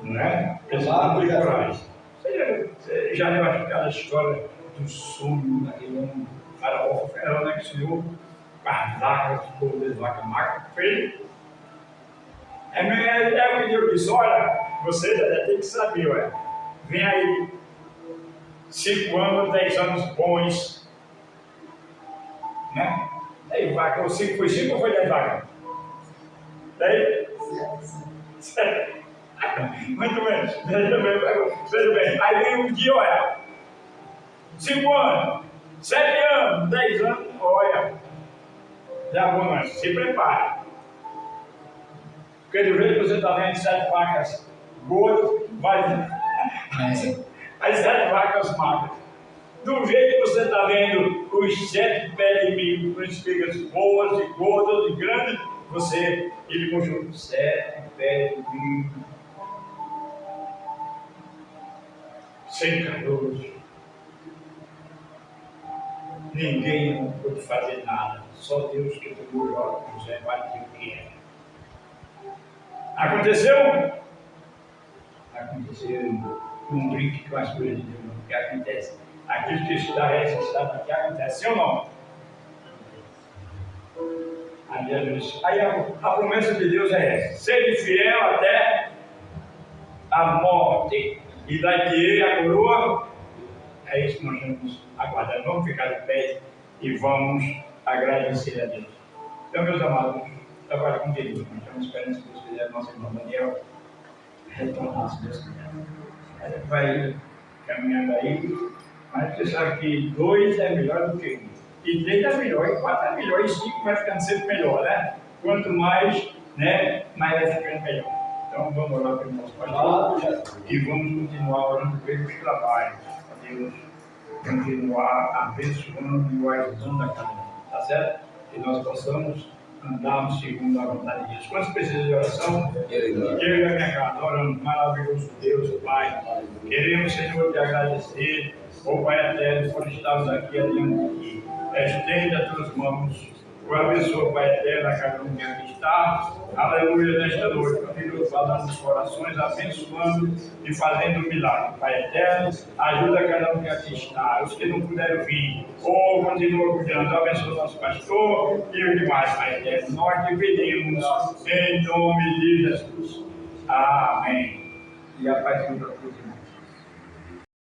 Não é? Precisamos de coragem. Você já leu aquela história do sonho daquele homem faraó, né, que sonhou com as vacas, o povo das vacas magras, fez. É o que Deus disse, olha, você já tem que saber, olha, vem aí 5 anos, 10 anos bons, né? 10 vacas, ou 5 foi 5 ou foi 10 vacas? 10? 7. Muito bem, veja bem, aí vem um dia, olha, 5 anos, 7 anos, 10 anos, olha, já vou nós, se prepare. Porque do jeito que você está vendo 7 vacas gordas, vai as 7 vacas magras. Do jeito que você está vendo os 7 pés de milho, com espigas boas e gordas e grandes, ele mostrou 7 pés de milho, sem caroço. Ninguém não pôde fazer nada, só Deus que tomou José vai dizer o que é. Aconteceu? Aconteceu um brinque com as coisas de Deus. O que acontece? Aquilo que está ressuscitado aqui acontece ou não? Aí a promessa de Deus é essa: sede fiel até a morte, e daqui a coroa. É isso que nós vamos aguardar. Vamos ficar de pé e vamos agradecer a Deus. Então, meus amados, trabalho com Deus. Nós estamos esperando, se Deus quiser, nosso irmão Daniel retornar, se Deus quiser. A gente vai caminhando aí, mas você sabe que 2 é melhor do que 1. E 3 é melhor, e 4 é melhor, e 5 vai ficando sempre melhor, né? Quanto mais, né, mais vai ficando melhor. Então vamos orar pelo nosso pastor e vamos continuar orando pelos trabalhos. Para Deus continuar abençoando e o ajudando a cada um. Tá certo? Que nós possamos andarmos segundo a vontade de Deus. Quantos precisam de oração? Eu e a minha casa, orando, maravilhoso Deus, Pai. Queremos, Senhor, te agradecer, ó Pai eterno, por estarmos aqui adiante de ti. Estende as tuas mãos, o abençoa, Pai eterno, a cada um que aqui está. Aleluia, nesta noite, continua falando nos corações, abençoando e fazendo um milagre. Pai eterno, ajuda cada um que aqui está. Os que não puderam vir, ou continua cuidando, abençoa nosso pastor e os demais, Pai eterno. Nós te pedimos em nome de Jesus. Amém. E a paz de Deus.